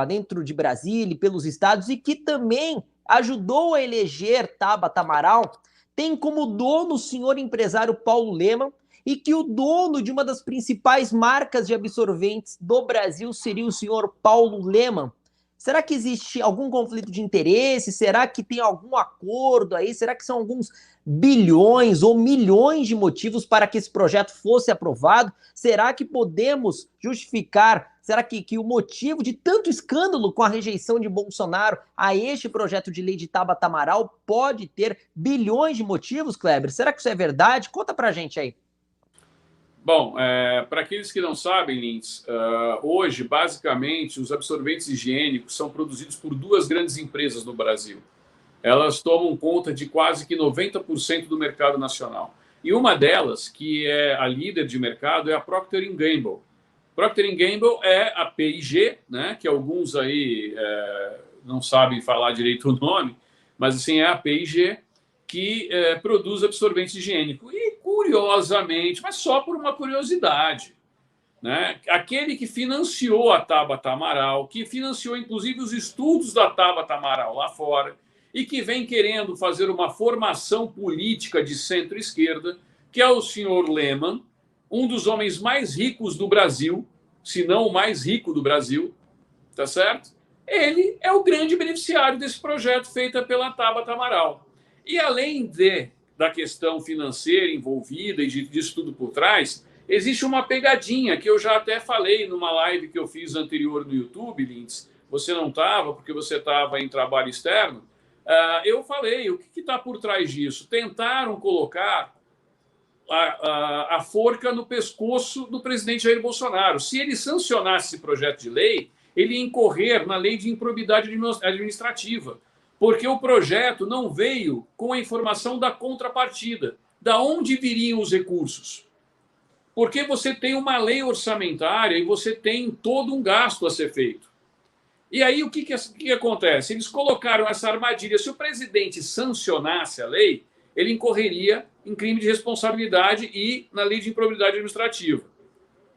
dentro de Brasília e pelos estados, e que também ajudou a eleger Tabata Amaral, tem como dono o senhor empresário Paulo Lemann, e que o dono de uma das principais marcas de absorventes do Brasil seria o senhor Paulo Lemann. Será que existe algum conflito de interesse? Será que tem algum acordo aí? Será que são alguns bilhões ou milhões de motivos para que esse projeto fosse aprovado? Será que podemos justificar? Será que o motivo de tanto escândalo com a rejeição de Bolsonaro a este projeto de lei de Tabata Amaral pode ter bilhões de motivos, Kleber? Será que isso é verdade? Conta pra gente aí. Bom, para aqueles que não sabem, Lintz, hoje, basicamente, os absorventes higiênicos são produzidos por duas grandes empresas no Brasil. Elas tomam conta de quase que 90% do mercado nacional. E uma delas, que é a líder de mercado, é a Procter & Gamble. Procter & Gamble é a P&G, né, que alguns aí não sabem falar direito o nome, mas assim, é a P&G, que produz absorvente higiênico. E, curiosamente, mas só por uma curiosidade, né? Aquele que financiou a Tabata Amaral, que financiou inclusive os estudos da Tabata Amaral lá fora, e que vem querendo fazer uma formação política de centro-esquerda, que é o senhor Lemann, um dos homens mais ricos do Brasil, se não o mais rico do Brasil, tá certo? Ele é o grande beneficiário desse projeto feito pela Tabata Amaral. E além da questão financeira envolvida e disso tudo por trás, existe uma pegadinha que eu já até falei numa live que eu fiz anterior no YouTube, Lintz. Você não estava, porque você estava em trabalho externo. Eu falei, o que está por trás disso? Tentaram colocar a forca no pescoço do presidente Jair Bolsonaro. Se ele sancionasse esse projeto de lei, ele ia incorrer na lei de improbidade administrativa, porque o projeto não veio com a informação da contrapartida. Da onde viriam os recursos? Porque você tem uma lei orçamentária e você tem todo um gasto a ser feito. E aí o que acontece? Eles colocaram essa armadilha. Se o presidente sancionasse a lei, ele incorreria em crime de responsabilidade e na lei de improbidade administrativa,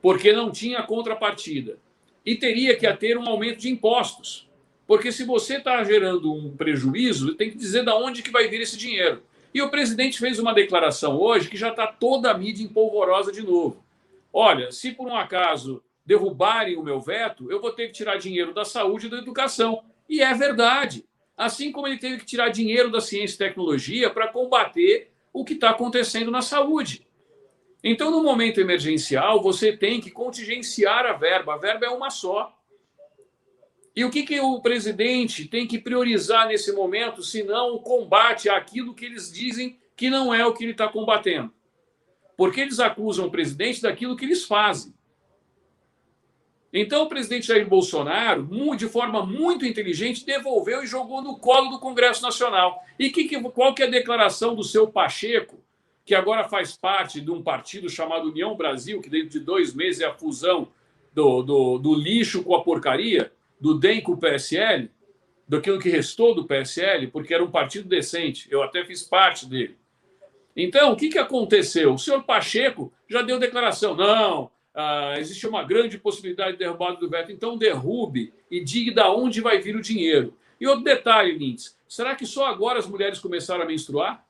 porque não tinha contrapartida. E teria que ter um aumento de impostos. Porque se você está gerando um prejuízo, tem que dizer de onde que vai vir esse dinheiro. E o presidente fez uma declaração hoje que já está toda a mídia empolvorosa de novo. Olha, se por um acaso derrubarem o meu veto, eu vou ter que tirar dinheiro da saúde e da educação. E é verdade. Assim como ele teve que tirar dinheiro da ciência e tecnologia para combater o que está acontecendo na saúde. Então, no momento emergencial, você tem que contingenciar a verba. A verba é uma só. E o que o presidente tem que priorizar nesse momento, se não o combate àquilo que eles dizem que não é o que ele está combatendo? Porque eles acusam o presidente daquilo que eles fazem. Então, o presidente Jair Bolsonaro, de forma muito inteligente, devolveu e jogou no colo do Congresso Nacional. E qual que é a declaração do seu Pacheco, que agora faz parte de um partido chamado União Brasil, que dentro de 2 meses é a fusão do lixo com a porcaria, do DEM com o PSL, daquilo que restou do PSL, porque era um partido decente. Eu até fiz parte dele. Então, o que aconteceu? O senhor Pacheco já deu declaração. Não, existe uma grande possibilidade de derrubada do veto. Então, derrube e diga de onde vai vir o dinheiro. E outro detalhe, Lintz, será que só agora as mulheres começaram a menstruar?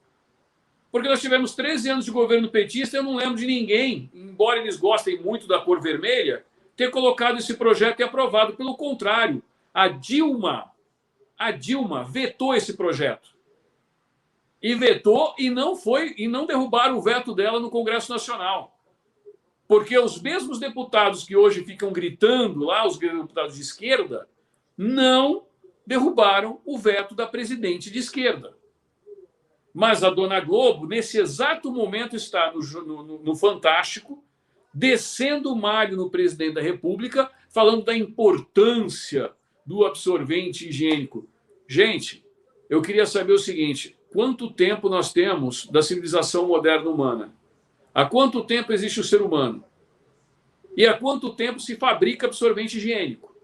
Porque nós tivemos 13 anos de governo petista e eu não lembro de ninguém, embora eles gostem muito da cor vermelha, ter colocado esse projeto e aprovado. Pelo contrário, a Dilma vetou esse projeto. E vetou e não derrubaram o veto dela no Congresso Nacional. Porque os mesmos deputados que hoje ficam gritando lá, os deputados de esquerda, não derrubaram o veto da presidente de esquerda. Mas a dona Globo, nesse exato momento, está no Fantástico, descendo o malho no presidente da República, falando da importância do absorvente higiênico. Gente, eu queria saber o seguinte: quanto tempo nós temos da civilização moderna humana? Há quanto tempo existe o ser humano? E há quanto tempo se fabrica absorvente higiênico?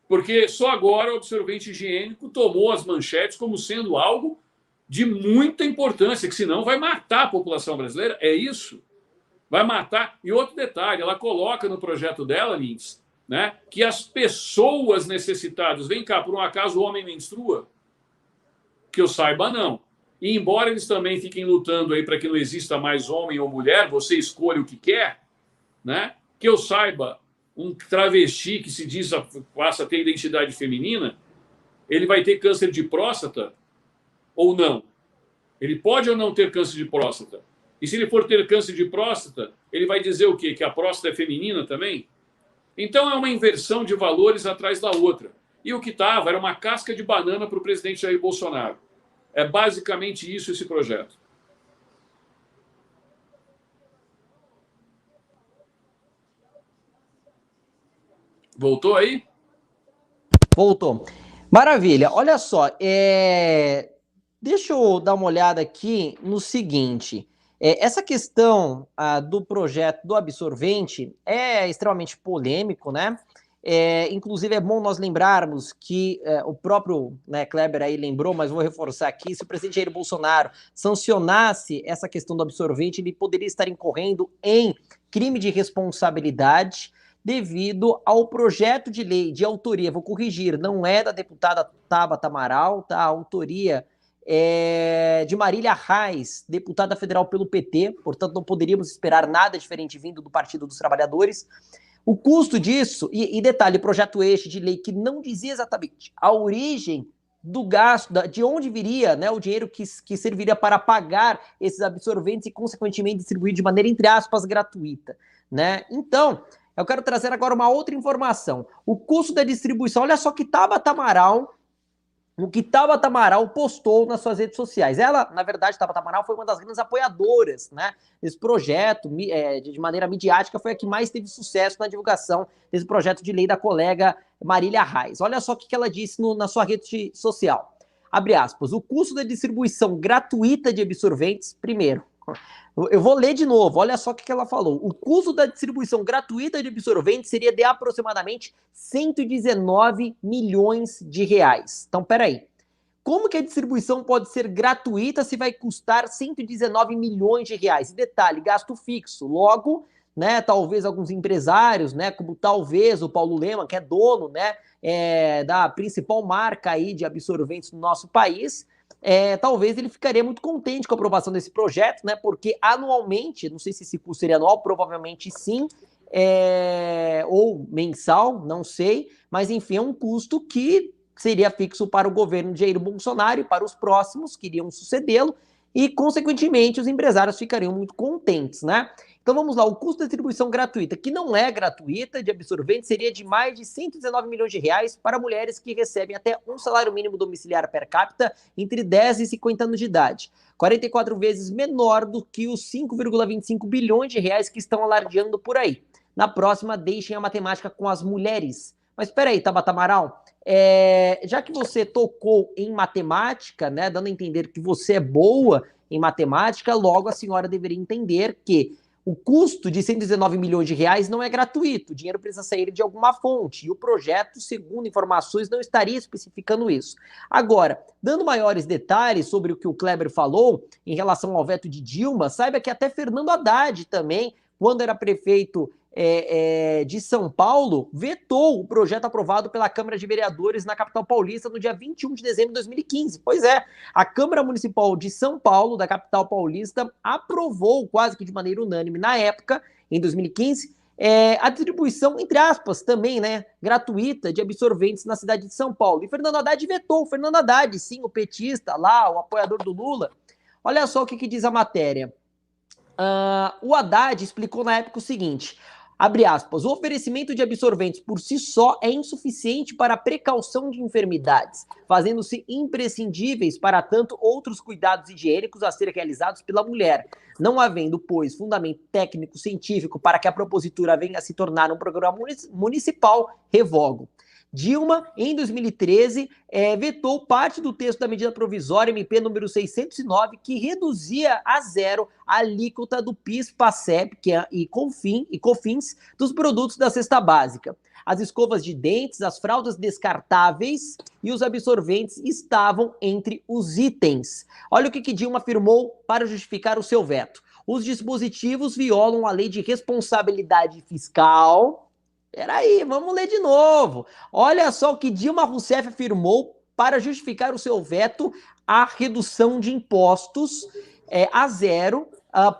Porque só agora o absorvente higiênico tomou as manchetes como sendo algo de muita importância, que senão vai matar a população brasileira. É isso? Vai matar. E outro detalhe, ela coloca no projeto dela, Lins, né, que as pessoas necessitadas... Vem cá, por um acaso o homem menstrua? Que eu saiba, não. E embora eles também fiquem lutando aí para que não exista mais homem ou mulher, você escolhe o que quer, né? Que eu saiba, um travesti que se diz passa a ter identidade feminina, ele vai ter câncer de próstata ou não? Ele pode ou não ter câncer de próstata? E se ele for ter câncer de próstata, ele vai dizer o quê? Que a próstata é feminina também? Então é uma inversão de valores atrás da outra. E o que estava era uma casca de banana para o presidente Jair Bolsonaro. É basicamente isso esse projeto. Voltou aí? Voltou. Maravilha. Olha só, deixa eu dar uma olhada aqui no seguinte. Essa questão do projeto do absorvente é extremamente polêmico, né? Inclusive é bom nós lembrarmos que o próprio, né, Kleber aí lembrou, mas vou reforçar aqui, se o presidente Jair Bolsonaro sancionasse essa questão do absorvente, ele poderia estar incorrendo em crime de responsabilidade devido ao projeto de lei de autoria, vou corrigir, não é da deputada Tabata Amaral, tá? A autoria é de Marília Reis, deputada federal pelo PT, portanto não poderíamos esperar nada diferente vindo do Partido dos Trabalhadores. O custo disso, e detalhe, projeto este de lei que não dizia exatamente a origem do gasto, de onde viria, né, o dinheiro que serviria para pagar esses absorventes e, consequentemente, distribuir de maneira, entre aspas, gratuita, né? Então, eu quero trazer agora uma outra informação. O custo da distribuição, olha só que Tabata Amaral, o que Tabata Amaral postou nas suas redes sociais. Ela, na verdade, Tabata Amaral foi uma das grandes apoiadoras, né, desse projeto, de maneira midiática, foi a que mais teve sucesso na divulgação desse projeto de lei da colega Marília Reis. Olha só o que ela disse na sua rede social. Abre aspas, o custo da distribuição gratuita de absorventes, primeiro, eu vou ler de novo, olha só o que ela falou. O custo da distribuição gratuita de absorventes seria de aproximadamente 119 milhões de reais. Então, peraí. Como que a distribuição pode ser gratuita se vai custar 119 milhões de reais? E detalhe, gasto fixo. Logo, né, talvez alguns empresários, né, como talvez o Paulo Leman, que é dono, né, da principal marca aí de absorventes no nosso país, talvez ele ficaria muito contente com a aprovação desse projeto, né? Porque anualmente, não sei se esse custo seria anual, provavelmente sim, ou mensal, não sei, mas enfim, é um custo que seria fixo para o governo de Jair Bolsonaro e para os próximos que iriam sucedê-lo, e, consequentemente, os empresários ficariam muito contentes, né? Então vamos lá, o custo da distribuição gratuita, que não é gratuita, de absorvente, seria de mais de 119 milhões de reais para mulheres que recebem até um salário mínimo domiciliar per capita entre 10 e 50 anos de idade. 44 vezes menor do que os 5,25 bilhões de reais que estão alardeando por aí. Na próxima, deixem a matemática com as mulheres. Mas espera aí, Tabata Amaral, já que você tocou em matemática, né, dando a entender que você é boa em matemática, logo a senhora deveria entender que o custo de 119 milhões de reais não é gratuito, o dinheiro precisa sair de alguma fonte, e o projeto, segundo informações, não estaria especificando isso. Agora, dando maiores detalhes sobre o que o Kleber falou em relação ao veto de Dilma, saiba que até Fernando Haddad também, quando era prefeito de São Paulo, vetou o projeto aprovado pela Câmara de Vereadores na capital paulista no dia 21 de dezembro de 2015. Pois é, a Câmara Municipal de São Paulo, da capital paulista, aprovou quase que de maneira unânime na época, em 2015, a distribuição, entre aspas, também, né, gratuita de absorventes na cidade de São Paulo. E Fernando Haddad vetou. O Fernando Haddad, sim, o petista lá, o apoiador do Lula. Olha só o que diz a matéria. O Haddad explicou na época o seguinte... Abre aspas, o oferecimento de absorventes por si só é insuficiente para a precaução de enfermidades, fazendo-se imprescindíveis para tanto outros cuidados higiênicos a serem realizados pela mulher, não havendo, pois, fundamento técnico-científico para que a propositura venha a se tornar um programa municipal, revogo. Dilma, em 2013, vetou parte do texto da medida provisória MP número 609, que reduzia a zero a alíquota do PIS, PASEP e COFINS dos produtos da cesta básica. As escovas de dentes, as fraldas descartáveis e os absorventes estavam entre os itens. Olha o que Dilma afirmou para justificar o seu veto. Os dispositivos violam a lei de responsabilidade fiscal. Peraí, vamos ler de novo. Olha só o que Dilma Rousseff afirmou para justificar o seu veto à redução de impostos a zero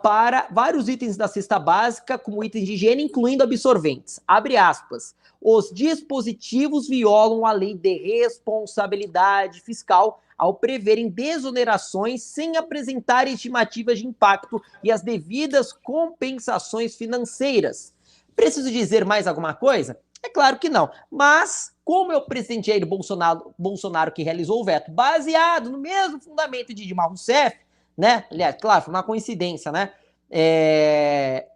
para vários itens da cesta básica, como itens de higiene, incluindo absorventes. Abre aspas. Os dispositivos violam a lei de responsabilidade fiscal ao preverem desonerações sem apresentar estimativas de impacto e as devidas compensações financeiras. Preciso dizer mais alguma coisa? É claro que não. Mas, como é o presidente Jair Bolsonaro que realizou o veto, baseado no mesmo fundamento de Dilma Rousseff, né? Aliás, claro, foi uma coincidência, né?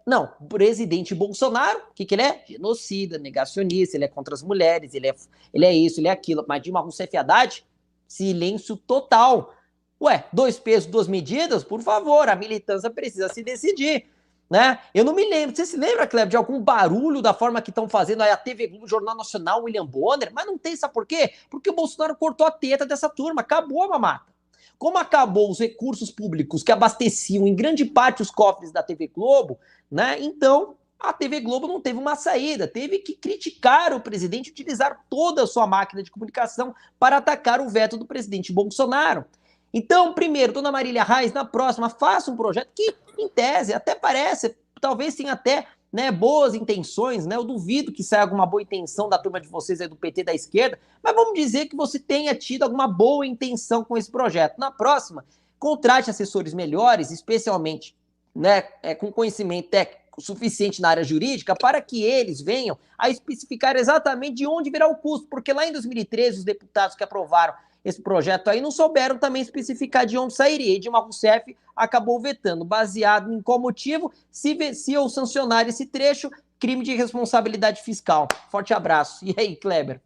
Não, o presidente Bolsonaro, o que ele é? Genocida, negacionista, ele é contra as mulheres, ele é isso, ele é aquilo. Mas Dilma Rousseff e Haddad, silêncio total. Ué, 2 pesos, 2 medidas? Por favor, a militância precisa se decidir, né? Eu não me lembro, você se lembra, Kleber, de algum barulho da forma que estão fazendo aí a TV Globo, Jornal Nacional, William Bonner? Mas não tem, sabe por quê? Porque o Bolsonaro cortou a teta dessa turma, acabou a mamata. Como acabou os recursos públicos que abasteciam em grande parte os cofres da TV Globo, né? Então a TV Globo não teve uma saída, teve que criticar o presidente, utilizar toda a sua máquina de comunicação para atacar o veto do presidente Bolsonaro. Então, primeiro, dona Marília Reis, na próxima, faça um projeto que, em tese, até parece, talvez tenha até, né, boas intenções, né? Eu duvido que saia alguma boa intenção da turma de vocês aí do PT da esquerda, mas vamos dizer que você tenha tido alguma boa intenção com esse projeto. Na próxima, contrate assessores melhores, especialmente, né, com conhecimento técnico suficiente na área jurídica, para que eles venham a especificar exatamente de onde virá o custo, porque lá em 2013 os deputados que aprovaram esse projeto aí não souberam também especificar de onde sairia. E Dilma Rousseff acabou vetando, baseado em qual motivo, se eu sancionar esse trecho, crime de responsabilidade fiscal. Forte abraço. E aí, Kleber?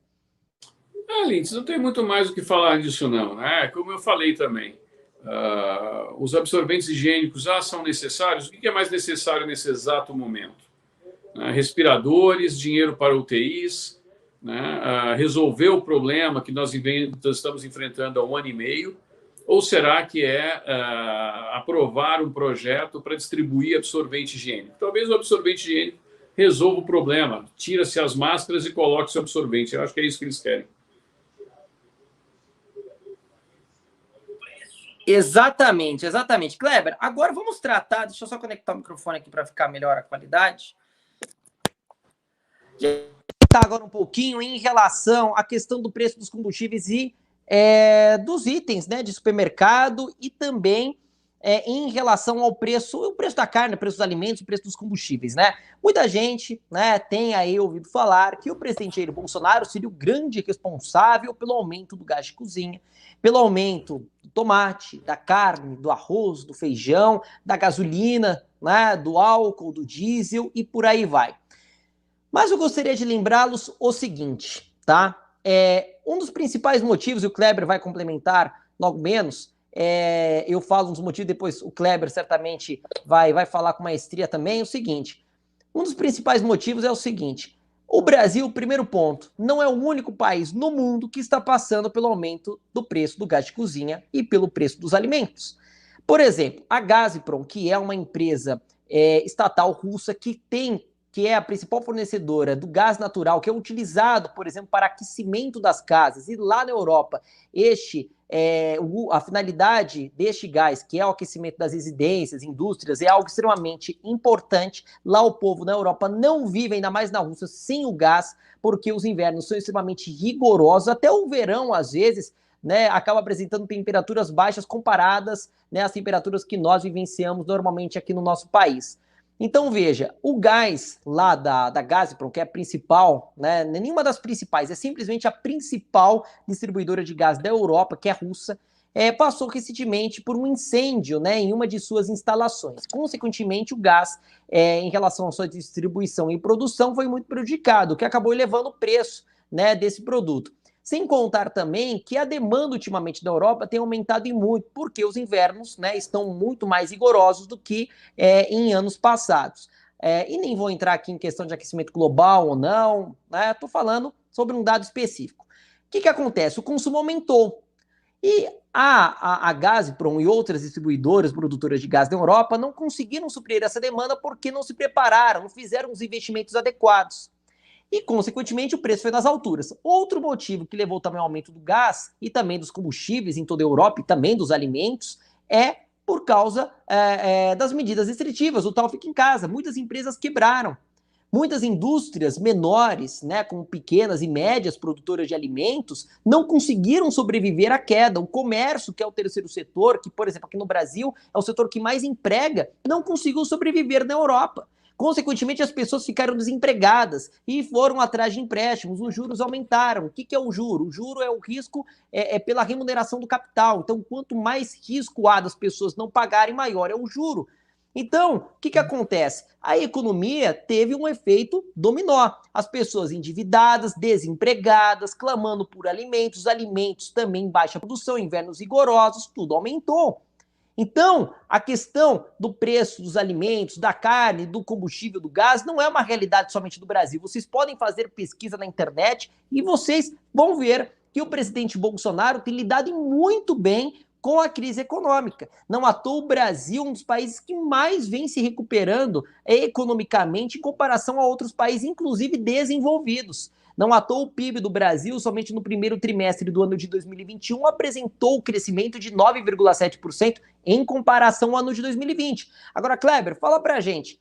Lindsay, não tem muito mais o que falar disso não, né? Como eu falei também, os absorventes higiênicos são necessários. O que é mais necessário nesse exato momento? Respiradores, dinheiro para UTIs, né? Resolver o problema que nós estamos enfrentando há 1 ano e meio, ou será que aprovar um projeto para distribuir absorvente higiênico? Talvez o absorvente higiênico resolva o problema, tira-se as máscaras e coloque-se o absorvente. Eu acho que é isso que eles querem. Exatamente, exatamente. Kleber, agora vamos tratar, deixa eu só conectar o microfone aqui para ficar melhor a qualidade. Tá agora um pouquinho em relação à questão do preço dos combustíveis e dos itens, né, de supermercado, e também em relação ao preço, o preço da carne, o preço dos alimentos, o preço dos combustíveis, né? Muita gente, né, tem aí ouvido falar que o presidente Jair Bolsonaro seria o grande responsável pelo aumento do gás de cozinha, pelo aumento do tomate, da carne, do arroz, do feijão, da gasolina, né, do álcool, do diesel e por aí vai. Mas eu gostaria de lembrá-los o seguinte, tá? Um dos principais motivos, e o Kleber vai complementar logo menos, eu falo um dos motivos, depois o Kleber certamente vai falar com maestria também, é o seguinte, um dos principais motivos é o seguinte, o Brasil, primeiro ponto, não é o único país no mundo que está passando pelo aumento do preço do gás de cozinha e pelo preço dos alimentos. Por exemplo, a Gazprom, que é uma empresa estatal russa que é a principal fornecedora do gás natural, que é utilizado, por exemplo, para aquecimento das casas. E lá na Europa, a finalidade deste gás, que é o aquecimento das residências, indústrias, é algo extremamente importante. Lá o povo na Europa não vive, ainda mais na Rússia, sem o gás, porque os invernos são extremamente rigorosos. Até o verão, às vezes, né, acaba apresentando temperaturas baixas comparadas, né, às temperaturas que nós vivenciamos normalmente aqui no nosso país. Então, veja, o gás lá da Gazprom, que é a principal, né, nenhuma das principais, é simplesmente a principal distribuidora de gás da Europa, que é russa, passou recentemente por um incêndio, né, em uma de suas instalações. Consequentemente, o gás, em relação à sua distribuição e produção, foi muito prejudicado, o que acabou elevando o preço, né, desse produto. Sem contar também que a demanda ultimamente da Europa tem aumentado e muito, porque os invernos, né, estão muito mais rigorosos do que em anos passados. E nem vou entrar aqui em questão de aquecimento global ou não, né? Estou falando sobre um dado específico. O que acontece? O consumo aumentou. E a Gazprom e outras distribuidoras, produtoras de gás da Europa não conseguiram suprir essa demanda porque não se prepararam, não fizeram os investimentos adequados. E, consequentemente, o preço foi nas alturas. Outro motivo que levou também ao aumento do gás e também dos combustíveis em toda a Europa e também dos alimentos é por causa das medidas restritivas, o tal fica em casa. Muitas empresas quebraram. Muitas indústrias menores, né, como pequenas e médias produtoras de alimentos, não conseguiram sobreviver à queda. O comércio, que é o terceiro setor, que, por exemplo, aqui no Brasil é o setor que mais emprega, não conseguiu sobreviver na Europa. Consequentemente, as pessoas ficaram desempregadas e foram atrás de empréstimos. Os juros aumentaram. O que é o juro? O juro é o risco pela remuneração do capital. Então, quanto mais risco há das pessoas não pagarem, maior é o juro. Então, o que acontece? A economia teve um efeito dominó. As pessoas endividadas, desempregadas, clamando por alimentos, alimentos também em baixa produção, invernos rigorosos, tudo aumentou. Então, a questão do preço dos alimentos, da carne, do combustível, do gás, não é uma realidade somente do Brasil. Vocês podem fazer pesquisa na internet e vocês vão ver que o presidente Bolsonaro tem lidado muito bem com a crise econômica. Não à toa o Brasil é um dos países que mais vem se recuperando economicamente em comparação a outros países, inclusive desenvolvidos. Não à toa o PIB do Brasil, somente no primeiro trimestre do ano de 2021, apresentou o crescimento de 9,7% em comparação ao ano de 2020. Agora, Kleber, fala pra gente,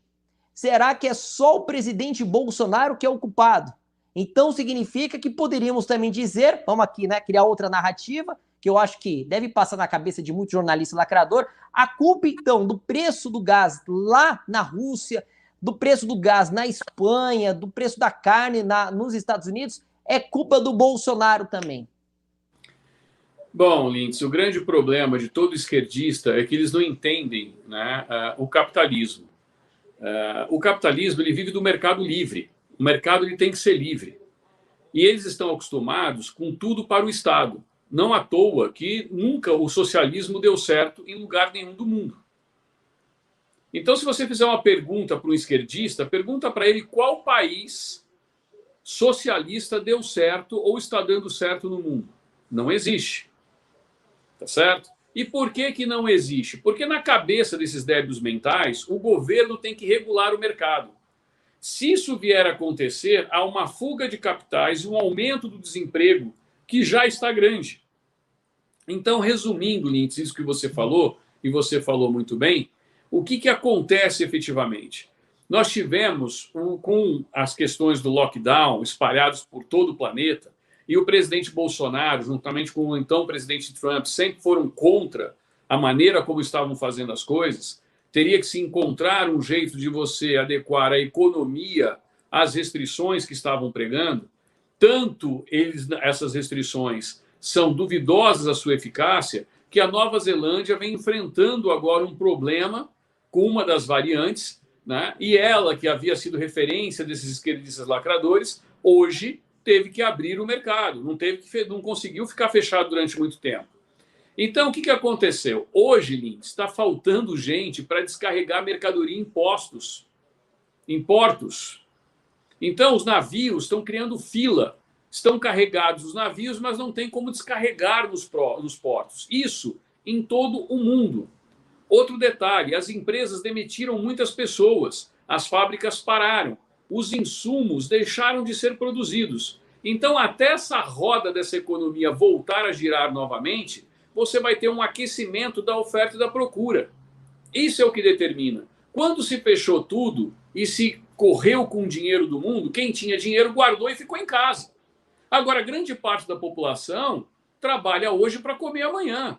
será que é só o presidente Bolsonaro que é o culpado? Então significa que poderíamos também dizer, vamos aqui, né, criar outra narrativa, que eu acho que deve passar na cabeça de muito jornalista lacrador, a culpa, então, do preço do gás lá na Rússia, do preço do gás na Espanha, do preço da carne nos Estados Unidos, é culpa do Bolsonaro também. Bom, Lindsay, o grande problema de todo esquerdista é que eles não entendem, né, o capitalismo. O capitalismo ele vive do mercado livre. O mercado ele tem que ser livre. E eles estão acostumados com tudo para o Estado. Não à toa que nunca o socialismo deu certo em lugar nenhum do mundo. Então, se você fizer uma pergunta para um esquerdista, pergunta para ele qual país socialista deu certo ou está dando certo no mundo. Não existe. Tá certo? E por que não existe? Porque na cabeça desses débeis mentais, o governo tem que regular o mercado. Se isso vier a acontecer, há uma fuga de capitais e um aumento do desemprego que já está grande. Então, resumindo, Lindsay, isso que você falou, e você falou muito bem, o que acontece efetivamente? Nós tivemos, com as questões do lockdown espalhados por todo o planeta, e o presidente Bolsonaro, juntamente com o então presidente Trump, sempre foram contra a maneira como estavam fazendo as coisas, teria que se encontrar um jeito de você adequar a economia às restrições que estavam pregando. Tanto essas restrições são duvidosas a sua eficácia, que a Nova Zelândia vem enfrentando agora um problema com uma das variantes, né? E ela, que havia sido referência desses esquerdistas lacradores, hoje teve que abrir o mercado, não conseguiu ficar fechado durante muito tempo. Então, o que aconteceu? Hoje, Lindsay, está faltando gente para descarregar mercadoria em portos. Então, os navios estão criando fila. Estão carregados os navios, mas não tem como descarregar nos portos. Isso em todo o mundo. Outro detalhe, as empresas demitiram muitas pessoas, as fábricas pararam, os insumos deixaram de ser produzidos. Então, até essa roda dessa economia voltar a girar novamente, você vai ter um aquecimento da oferta e da procura. Isso é o que determina. Quando se fechou tudo e se correu com o dinheiro do mundo, quem tinha dinheiro guardou e ficou em casa. Agora, grande parte da população trabalha hoje para comer amanhã.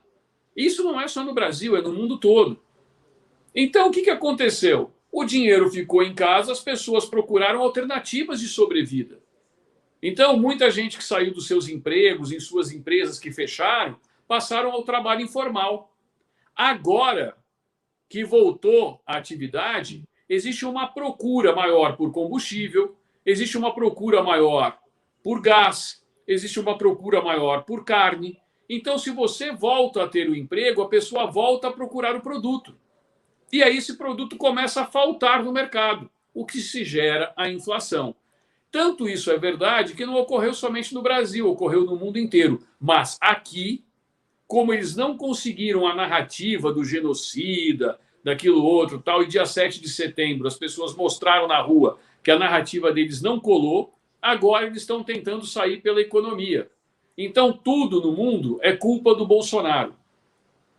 Isso não é só no Brasil, é no mundo todo. Então, o que aconteceu? O dinheiro ficou em casa, as pessoas procuraram alternativas de sobrevida. Então, muita gente que saiu dos seus empregos, em suas empresas que fecharam, passaram ao trabalho informal. Agora que voltou à atividade, existe uma procura maior por combustível, existe uma procura maior por gás, existe uma procura maior por carne. Então, se você volta a ter o emprego, a pessoa volta a procurar o produto. E aí esse produto começa a faltar no mercado, o que se gera a inflação. Tanto isso é verdade que não ocorreu somente no Brasil, ocorreu no mundo inteiro. Mas aqui, como eles não conseguiram a narrativa do genocida, daquilo outro, tal, e dia 7 de setembro as pessoas mostraram na rua que a narrativa deles não colou, agora eles estão tentando sair pela economia. Então, tudo no mundo é culpa do Bolsonaro.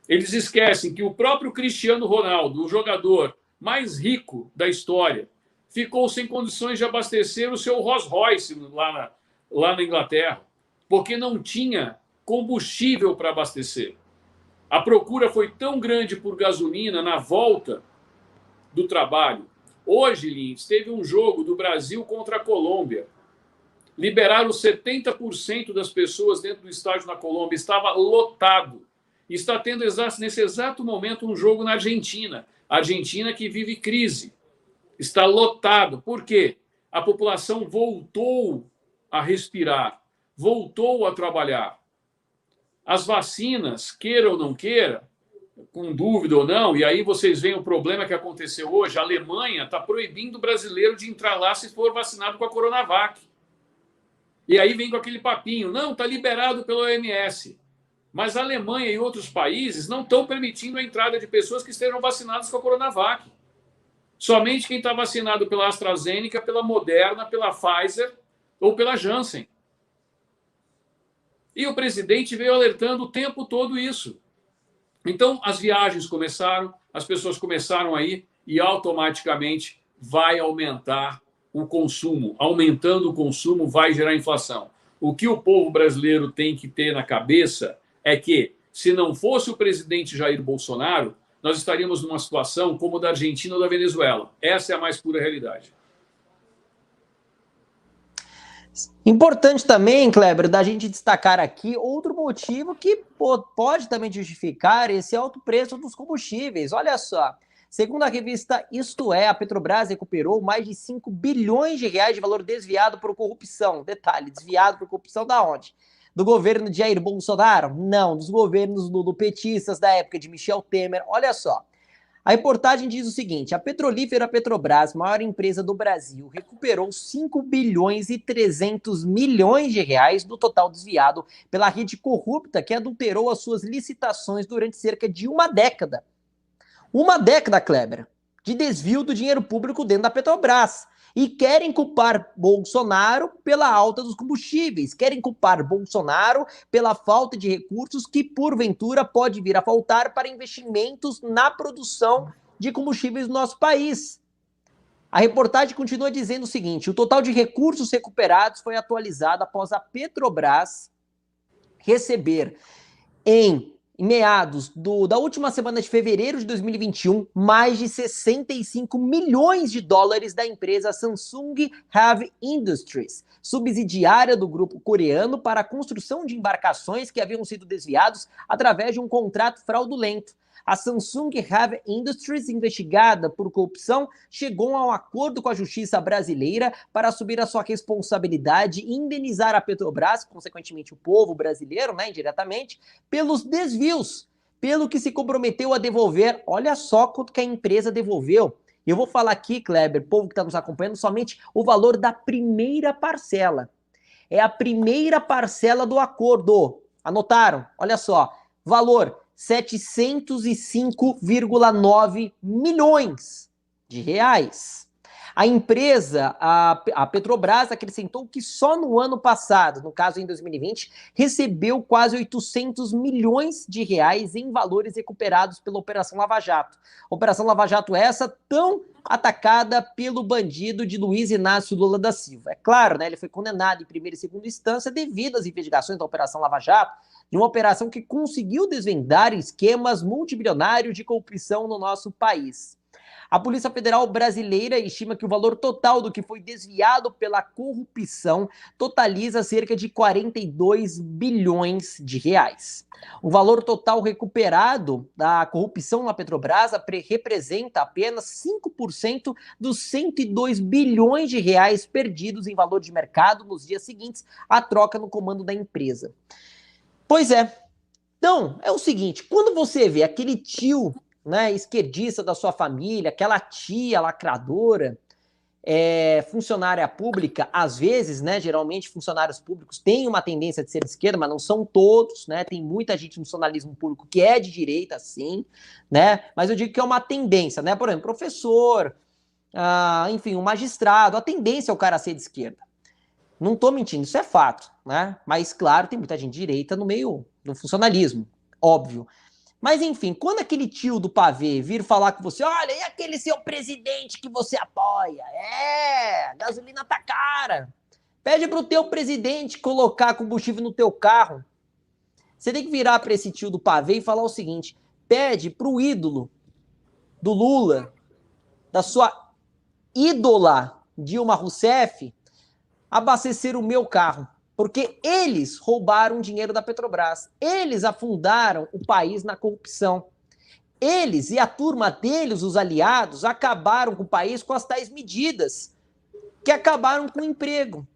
Eles esquecem que o próprio Cristiano Ronaldo, o jogador mais rico da história, ficou sem condições de abastecer o seu Rolls Royce lá na Inglaterra, porque não tinha combustível para abastecer. A procura foi tão grande por gasolina na volta do trabalho. Hoje, Lins, teve um jogo do Brasil contra a Colômbia. Liberaram 70% das pessoas dentro do estádio na Colômbia. Estava lotado. Está tendo nesse exato momento um jogo na Argentina. A Argentina que vive crise. Está lotado. Por quê? A população voltou a respirar, voltou a trabalhar. As vacinas, queira ou não queira, com dúvida ou não, e aí vocês veem o problema que aconteceu hoje, a Alemanha está proibindo o brasileiro de entrar lá se for vacinado com a Coronavac. E aí vem com aquele papinho, não, está liberado pela OMS. Mas a Alemanha e outros países não estão permitindo a entrada de pessoas que estejam vacinadas com a Coronavac. Somente quem está vacinado pela AstraZeneca, pela Moderna, pela Pfizer ou pela Janssen. E o presidente veio alertando o tempo todo isso. Então, as viagens começaram, as pessoas começaram a ir e automaticamente vai aumentar o consumo. Aumentando o consumo vai gerar inflação. O que o povo brasileiro tem que ter na cabeça é que, se não fosse o presidente Jair Bolsonaro, nós estaríamos numa situação como a da Argentina ou da Venezuela. Essa é a mais pura realidade. Importante também, Kleber, da gente destacar aqui outro motivo que pode também justificar esse alto preço dos combustíveis. Olha só, segundo a revista Isto É, a Petrobras recuperou mais de 5 bilhões de reais de valor desviado por corrupção. Detalhe, desviado por corrupção da onde? Do governo de Jair Bolsonaro? Não, dos governos lulopetistas da época de Michel Temer. Olha só. A reportagem diz o seguinte: a petrolífera Petrobras, maior empresa do Brasil, recuperou 5 bilhões e 300 milhões de reais do total desviado pela rede corrupta que adulterou as suas licitações durante cerca de uma década. Uma década, Kleber, de desvio do dinheiro público dentro da Petrobras. E querem culpar Bolsonaro pela alta dos combustíveis, querem culpar Bolsonaro pela falta de recursos que, porventura, pode vir a faltar para investimentos na produção de combustíveis no nosso país. A reportagem continua dizendo o seguinte: o total de recursos recuperados foi atualizado após a Petrobras receber em meados da última semana de fevereiro de 2021, mais de 65 milhões de dólares da empresa Samsung Heavy Industries, subsidiária do grupo coreano, para a construção de embarcações que haviam sido desviados através de um contrato fraudulento. A Samsung Heavy Industries, investigada por corrupção, chegou a um acordo com a justiça brasileira para assumir a sua responsabilidade e indenizar a Petrobras, consequentemente o povo brasileiro, indiretamente, pelos desvios, pelo que se comprometeu a devolver. Olha só quanto que a empresa devolveu. Eu vou falar aqui, Kleber, povo que está nos acompanhando, somente o valor da primeira parcela. É a primeira parcela do acordo. Anotaram? Olha só, valor 705,9 milhões de reais. A empresa, a Petrobras, acrescentou que só no ano passado, no caso em 2020, recebeu quase 800 milhões de reais em valores recuperados pela Operação Lava Jato. Operação Lava Jato essa tão atacada pelo bandido de Luiz Inácio Lula da Silva. É claro, ele foi condenado em primeira e segunda instância devido às investigações da Operação Lava Jato, de uma operação que conseguiu desvendar esquemas multibilionários de corrupção no nosso país. A Polícia Federal brasileira estima que o valor total do que foi desviado pela corrupção totaliza cerca de 42 bilhões de reais. O valor total recuperado da corrupção na Petrobras representa apenas 5% dos 102 bilhões de reais perdidos em valor de mercado nos dias seguintes à troca no comando da empresa. Pois é. Então, é o seguinte, quando você vê aquele tio, né, esquerdista da sua família, aquela tia lacradora, funcionária pública, às vezes, né, geralmente funcionários públicos têm uma tendência de ser de esquerda, mas não são todos, né, tem muita gente no funcionalismo público que é de direita, sim, né, mas eu digo que é uma tendência, né, por exemplo, professor, enfim, um magistrado, a tendência é o cara ser de esquerda. Não tô mentindo, isso é fato, né, mas claro, tem muita gente de direita no meio do funcionalismo, óbvio. Mas enfim, quando aquele tio do pavê vir falar com você, olha, e aquele seu presidente que você apoia? A gasolina tá cara. Pede pro teu presidente colocar combustível no teu carro. Você tem que virar para esse tio do pavê e falar o seguinte, pede pro ídolo do Lula, da sua ídola Dilma Rousseff, abastecer o meu carro. Porque eles roubaram dinheiro da Petrobras. Eles afundaram o país na corrupção. Eles e a turma deles, os aliados, acabaram com o país com as tais medidas que acabaram com o emprego,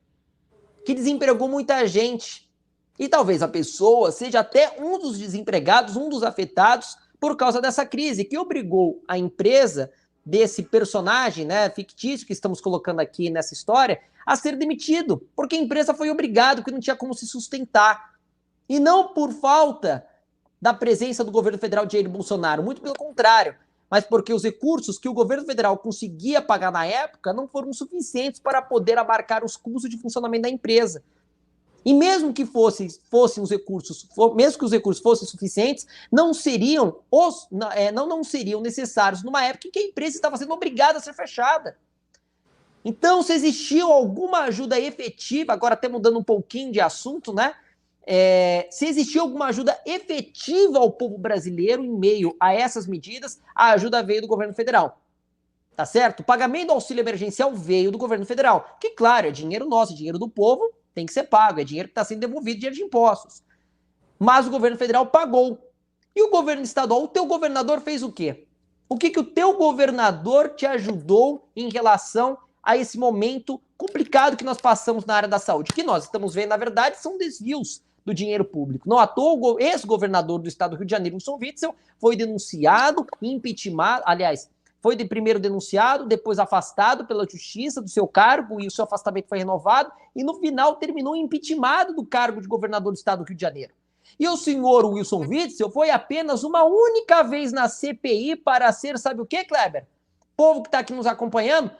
que desempregou muita gente. E talvez a pessoa seja até um dos desempregados, um dos afetados por causa dessa crise, que obrigou a empresa desse personagem, né, fictício que estamos colocando aqui nessa história, a ser demitido, porque a empresa foi obrigada, porque não tinha como se sustentar. E não por falta da presença do governo federal de Jair Bolsonaro, muito pelo contrário, mas porque os recursos que o governo federal conseguia pagar na época não foram suficientes para poder abarcar os custos de funcionamento da empresa. E mesmo que fossem os recursos, mesmo que os recursos fossem suficientes, não seriam necessários numa época em que a empresa estava sendo obrigada a ser fechada. Então, se existiu alguma ajuda efetiva, agora até mudando um pouquinho de assunto, né? Se existiu alguma ajuda efetiva ao povo brasileiro em meio a essas medidas, a ajuda veio do governo federal. Tá certo? O pagamento do auxílio emergencial veio do governo federal. Que, claro, é dinheiro nosso, é dinheiro do povo, tem que ser pago, é dinheiro que está sendo devolvido, dinheiro de impostos. Mas o governo federal pagou. E o governo estadual, o teu governador fez o quê? O que o teu governador te ajudou em relação a esse momento complicado que nós passamos na área da saúde? Que nós estamos vendo, na verdade, são desvios do dinheiro público. Não à toa, o ex-governador do estado do Rio de Janeiro, Wilson Witzel, foi denunciado, impeachmentado, aliás, foi primeiro denunciado, depois afastado pela justiça do seu cargo, e o seu afastamento foi renovado, e no final terminou impeachmentado do cargo de governador do estado do Rio de Janeiro. E o senhor Wilson Witzel foi apenas uma única vez na CPI para ser, sabe o que, Kleber? O povo que está aqui nos acompanhando,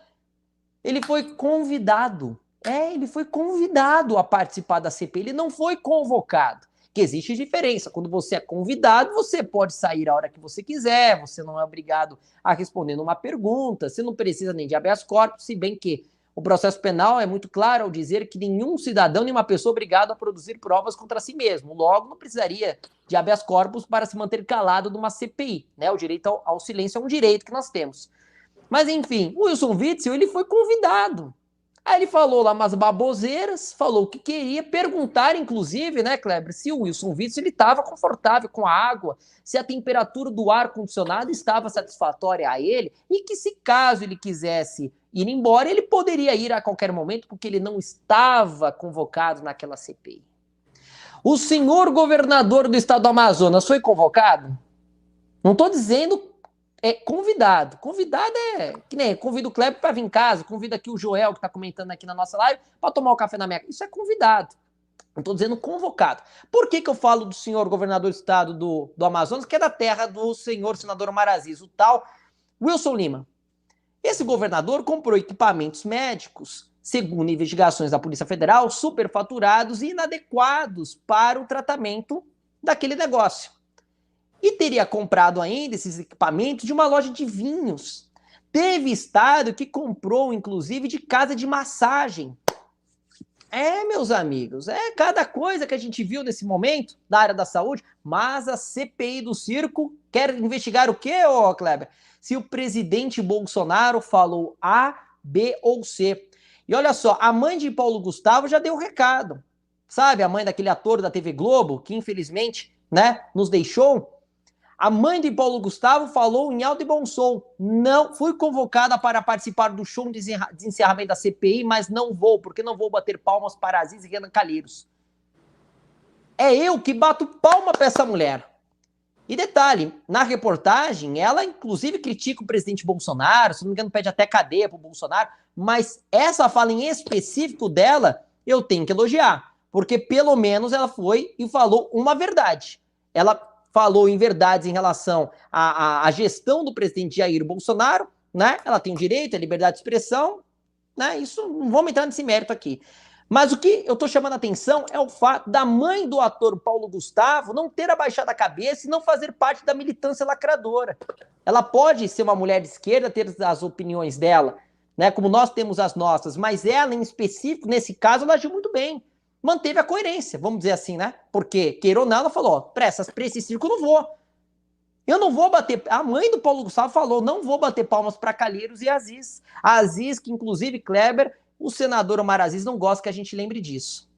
ele foi convidado. Ele foi convidado a participar da CPI, ele não foi convocado. Que existe diferença. Quando você é convidado, você pode sair a hora que você quiser, você não é obrigado a responder uma pergunta, você não precisa nem de habeas corpus, se bem que o processo penal é muito claro ao dizer que nenhum cidadão, nenhuma pessoa é obrigado a produzir provas contra si mesmo. Logo, não precisaria de habeas corpus para se manter calado numa CPI. Né? O direito ao silêncio é um direito que nós temos. Mas, enfim, o Wilson Witzel, ele foi convidado. Aí ele falou lá umas baboseiras, falou o que queria, perguntar, inclusive, né, Kleber, se o Wilson Witzel estava confortável com a água, se a temperatura do ar-condicionado estava satisfatória a ele, e que se caso ele quisesse ir embora, ele poderia ir a qualquer momento, porque ele não estava convocado naquela CPI. O senhor governador do estado do Amazonas foi convocado? Não estou dizendo convidado. Convidado que nem convido o Kleber para vir em casa, convido aqui o Joel, que está comentando aqui na nossa live, para tomar o café na minha casa. Isso é convidado. Não estou dizendo convocado. Por que eu falo do senhor governador do estado do Amazonas, que é da terra do senhor senador Omar Aziz, o tal Wilson Lima? Esse governador comprou equipamentos médicos, segundo investigações da Polícia Federal, superfaturados e inadequados para o tratamento daquele negócio. E teria comprado ainda esses equipamentos de uma loja de vinhos. Teve estado que comprou, inclusive, de casa de massagem. Meus amigos, cada coisa que a gente viu nesse momento da área da saúde, mas a CPI do circo quer investigar o quê, ô Kleber? Se o presidente Bolsonaro falou A, B ou C. E olha só, a mãe de Paulo Gustavo já deu o recado. Sabe, a mãe daquele ator da TV Globo, que infelizmente, né, nos deixou? A mãe de Paulo Gustavo falou em alto e bom som: não fui convocada para participar do show de encerramento da CPI, mas não vou, porque não vou bater palmas para Aziz e Renan Calheiros. É eu que bato palma para essa mulher. E detalhe, na reportagem, ela inclusive critica o presidente Bolsonaro, se não me engano pede até cadeia para o Bolsonaro, mas essa fala em específico dela, eu tenho que elogiar, porque pelo menos ela foi e falou uma verdade. Ela falou em verdades em relação à gestão do presidente Jair Bolsonaro, né? Ela tem o direito, a liberdade de expressão, né? Isso não vamos entrar nesse mérito aqui. Mas o que eu estou chamando a atenção é o fato da mãe do ator Paulo Gustavo não ter abaixado a cabeça e não fazer parte da militância lacradora. Ela pode ser uma mulher de esquerda, ter as opiniões dela, né? Como nós temos as nossas, mas ela, em específico, nesse caso, ela agiu muito bem. Manteve a coerência, vamos dizer assim, né? Porque, queira ou não, ela falou, para esse circo eu não vou. Eu não vou bater... A mãe do Paulo Gustavo falou, não vou bater palmas para Calheiros e Aziz. Aziz, que inclusive, Kleber, o senador Omar Aziz não gosta que a gente lembre disso.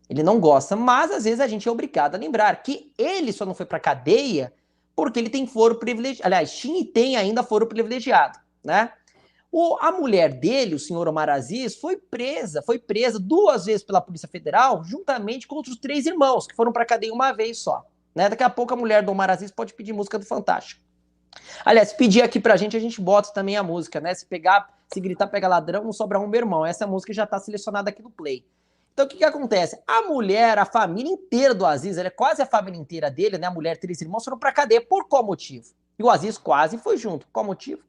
Ele não gosta, mas às vezes a gente é obrigado a lembrar que ele só não foi para cadeia porque ele tem foro privilegiado. Aliás, tinha e tem ainda foro privilegiado, né? A mulher dele, o senhor Omar Aziz, foi presa 2 vezes pela Polícia Federal, juntamente com outros 3 irmãos, que foram para a cadeia uma vez só. Né? Daqui a pouco a mulher do Omar Aziz pode pedir música do Fantástico. Aliás, se pedir aqui pra gente bota também a música, né? Se gritar, pega ladrão, não sobra um, meu irmão. Essa música já tá selecionada aqui no Play. Então, o que acontece? A mulher, a família inteira do Aziz, ela é quase a família inteira dele, né? A mulher, 3 irmãos, foram pra cadeia. Por qual motivo? E o Aziz quase foi junto. Qual motivo?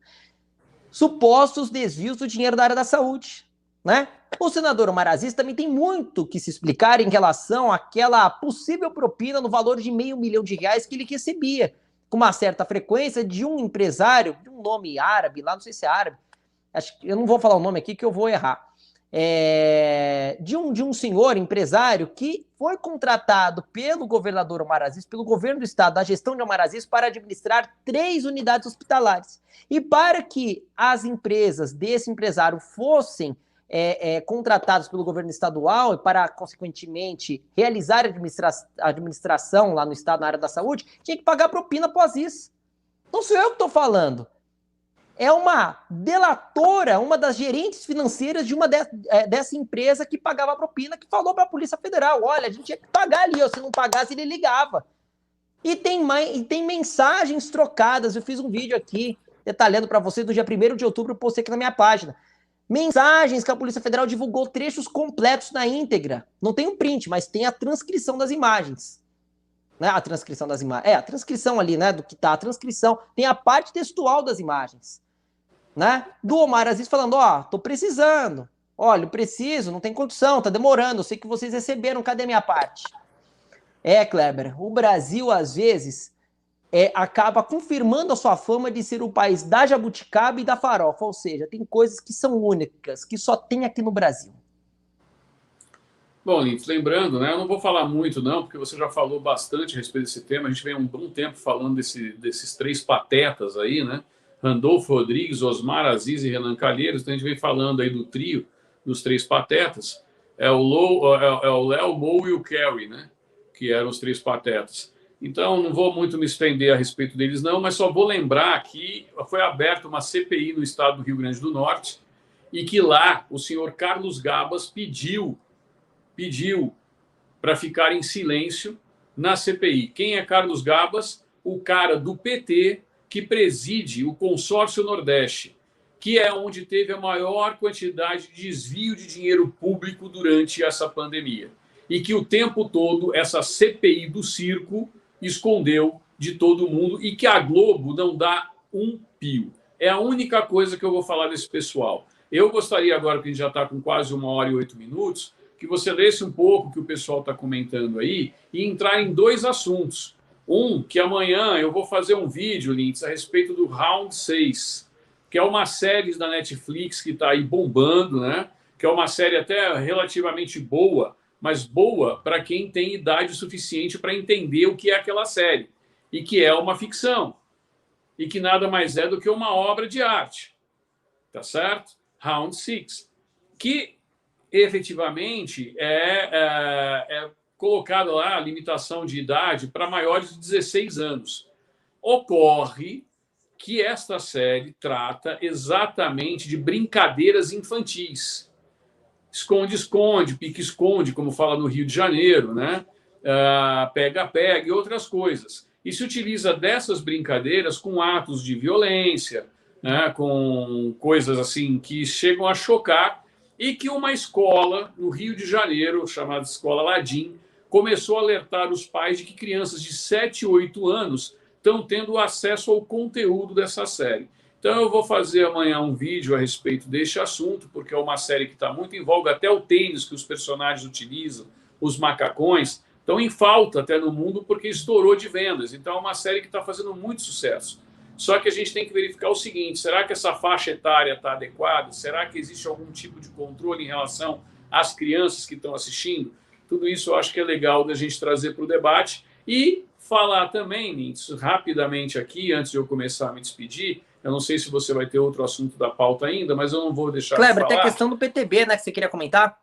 Supostos desvios do dinheiro da área da saúde, né? O senador Omar Aziz também tem muito que se explicar em relação àquela possível propina no valor de R$500 mil que ele recebia com uma certa frequência de um empresário, de um nome árabe, lá não sei se é árabe, acho que eu não vou falar o nome aqui que eu vou errar, de um senhor empresário que foi contratado pelo governador Omar Aziz, pelo governo do estado, da gestão de Omar Aziz, para administrar 3 unidades hospitalares. E para que as empresas desse empresário fossem contratadas pelo governo estadual e para, consequentemente, realizar a administração lá no estado, na área da saúde, tinha que pagar propina para o Aziz. Não sou eu que estou falando. É uma delatora, uma das gerentes financeiras de uma dessa empresa que pagava a propina, que falou para a Polícia Federal, olha, a gente tinha que pagar ali, ó, se não pagasse ele ligava. E tem mensagens trocadas, eu fiz um vídeo aqui detalhando para vocês, no dia 1º de outubro, eu postei aqui na minha página. Mensagens que a Polícia Federal divulgou trechos completos na íntegra. Não tem um print, mas tem a transcrição das imagens. Né? A transcrição das imagens. A transcrição ali, né? Do que tá a transcrição. Tem a parte textual das imagens. Né? Do Omar Aziz falando, tô precisando. Olha, eu preciso, não tem condição, tá demorando. Eu sei que vocês receberam, cadê a minha parte? Kleber, o Brasil, às vezes, acaba confirmando a sua fama de ser o país da jabuticaba e da farofa, ou seja, tem coisas que são únicas, que só tem aqui no Brasil. Bom, Lintz, lembrando, né, eu não vou falar muito não, porque você já falou bastante a respeito desse tema, a gente vem há um bom tempo falando desses 3 patetas aí, né, Randolfo Rodrigues, Osmar Aziz e Renan Calheiros, então a gente vem falando aí do trio dos 3 patetas, é o Léo, Mo e o Kerry, né, que eram os 3 patetas. Então, não vou muito me estender a respeito deles, não, mas só vou lembrar que foi aberta uma CPI no estado do Rio Grande do Norte e que lá o senhor Carlos Gabas pediu para ficar em silêncio na CPI. Quem é Carlos Gabas? O cara do PT que preside o Consórcio Nordeste, que é onde teve a maior quantidade de desvio de dinheiro público durante essa pandemia. E que o tempo todo essa CPI do circo escondeu de todo mundo e que a Globo não dá um pio. É a única coisa que eu vou falar desse pessoal. Eu gostaria agora, que a gente já está com quase 1 hora e 8 minutos, que você lesse um pouco o que o pessoal está comentando aí e entrar em 2 assuntos. Que amanhã eu vou fazer um vídeo, Lintz, a respeito do Round 6, que é uma série da Netflix que está aí bombando, né? que é uma série até relativamente boa, mas boa para quem tem idade suficiente para entender o que é aquela série, e que é uma ficção, e que nada mais é do que uma obra de arte, tá certo? Round Six, que efetivamente é colocada lá a limitação de idade para maiores de 16 anos. Ocorre que esta série trata exatamente de brincadeiras infantis. Esconde-esconde, pique-esconde, como fala no Rio de Janeiro, né? Pega-pega e outras coisas. E se utiliza dessas brincadeiras com atos de violência, né? Com coisas assim que chegam a chocar, e que uma escola no Rio de Janeiro, chamada Escola Ladim, começou a alertar os pais de que crianças de 7, 8 anos estão tendo acesso ao conteúdo dessa série. Então, eu vou fazer amanhã um vídeo a respeito deste assunto, porque é uma série que está muito em voga, até o tênis que os personagens utilizam, os macacões, estão em falta até no mundo porque estourou de vendas. Então, é uma série que está fazendo muito sucesso. Só que a gente tem que verificar o seguinte: será que essa faixa etária está adequada? Será que existe algum tipo de controle em relação às crianças que estão assistindo? Tudo isso eu acho que é legal da gente trazer para o debate. E falar também, Nintz, rapidamente aqui, antes de eu começar a me despedir, eu não sei se você vai ter outro assunto da pauta ainda, mas eu não vou deixar Kleber, de falar. tem a questão do PTB, né, que você queria comentar?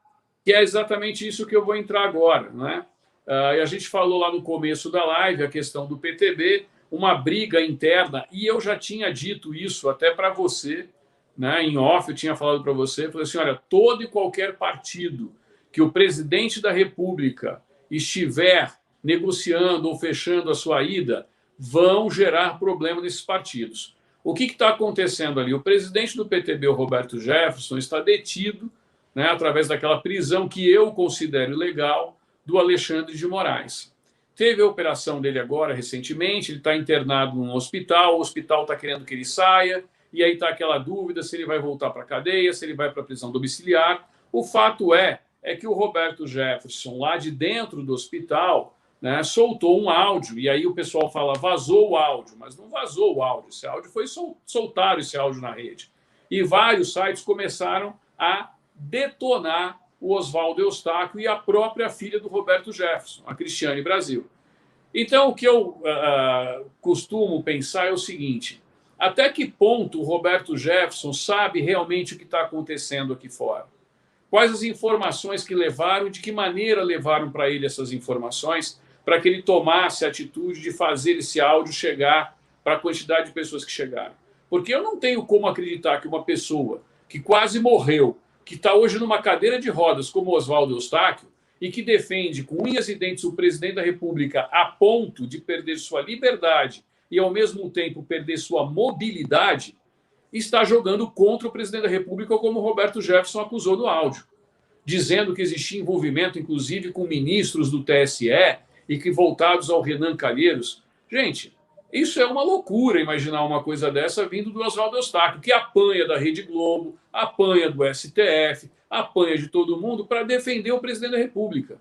Que é exatamente isso que eu vou entrar agora, né? E a gente falou lá no começo da live a questão do PTB, uma briga interna, e eu já tinha dito isso até para você, né? Em off eu tinha falado para você, falei assim, olha, todo e qualquer partido que o presidente da República estiver negociando ou fechando a sua ida, vão gerar problema nesses partidos. O que está acontecendo ali? O presidente do PTB, o Roberto Jefferson, está detido, né, através daquela prisão que eu considero legal, do Alexandre de Moraes. Teve a operação dele agora, recentemente, ele está internado num hospital, o hospital está querendo que ele saia, e aí está aquela dúvida se ele vai voltar para a cadeia, se ele vai para a prisão domiciliar. O fato é que o Roberto Jefferson, lá de dentro do hospital, né, soltou um áudio, e aí o pessoal fala, vazou o áudio, mas não vazou o áudio, esse áudio foi soltaram esse áudio na rede. E vários sites começaram a detonar o Oswaldo Eustáquio e a própria filha do Roberto Jefferson, a Cristiane Brasil. Então, o que eu costumo pensar é o seguinte, até que ponto o Roberto Jefferson sabe realmente o que está acontecendo aqui fora? Quais as informações que levaram, de que maneira levaram para ele essas informações, para que ele tomasse a atitude de fazer esse áudio chegar para a quantidade de pessoas que chegaram. Porque eu não tenho como acreditar que uma pessoa que quase morreu, que está hoje numa cadeira de rodas como Oswaldo Eustáquio, e que defende com unhas e dentes o presidente da República a ponto de perder sua liberdade e, ao mesmo tempo, perder sua mobilidade, está jogando contra o presidente da República, como Roberto Jefferson acusou no áudio, dizendo que existia envolvimento, inclusive, com ministros do TSE e que voltados ao Renan Calheiros. Gente, isso é uma loucura imaginar uma coisa dessa vindo do Oswaldo Eustáquio, que apanha da Rede Globo, apanha do STF, apanha de todo mundo para defender o presidente da República.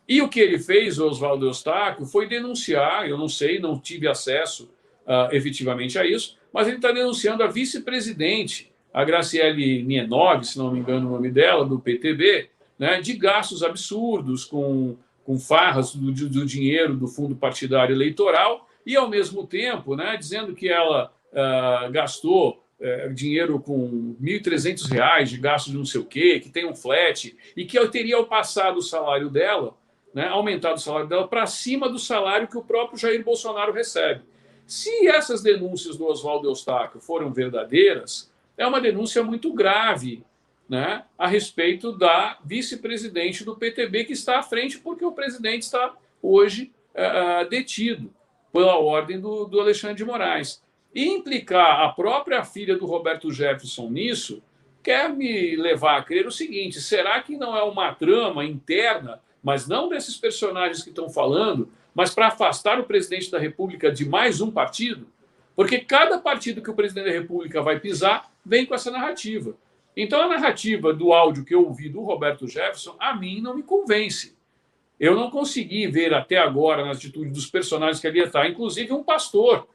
E o que ele fez, o Oswaldo Eustáquio, foi denunciar, eu não sei, não tive acesso efetivamente a isso, mas ele está denunciando a vice-presidente, a Graciele Nienov, se não me engano o nome dela, do PTB, né, de gastos absurdos com farras do dinheiro do fundo partidário eleitoral e, ao mesmo tempo, né, dizendo que ela gastou dinheiro com R$ 1.300 de gasto de não sei o quê, que tem um flat, e que eu teria, ao passar do salário dela, né, aumentado o salário dela para cima do salário que o próprio Jair Bolsonaro recebe. Se essas denúncias do Oswaldo Eustáquio foram verdadeiras, é uma denúncia muito grave, né, a respeito da vice-presidente do PTB, que está à frente porque o presidente está hoje detido pela ordem do Alexandre de Moraes. E implicar a própria filha do Roberto Jefferson nisso quer me levar a crer o seguinte: será que não é uma trama interna, mas não desses personagens que estão falando, mas para afastar o presidente da República de mais um partido? Porque cada partido que o presidente da República vai pisar vem com essa narrativa. Então, a narrativa do áudio que eu ouvi do Roberto Jefferson, a mim não me convence. Eu não consegui ver até agora, nas atitudes dos personagens que ali está, inclusive um pastor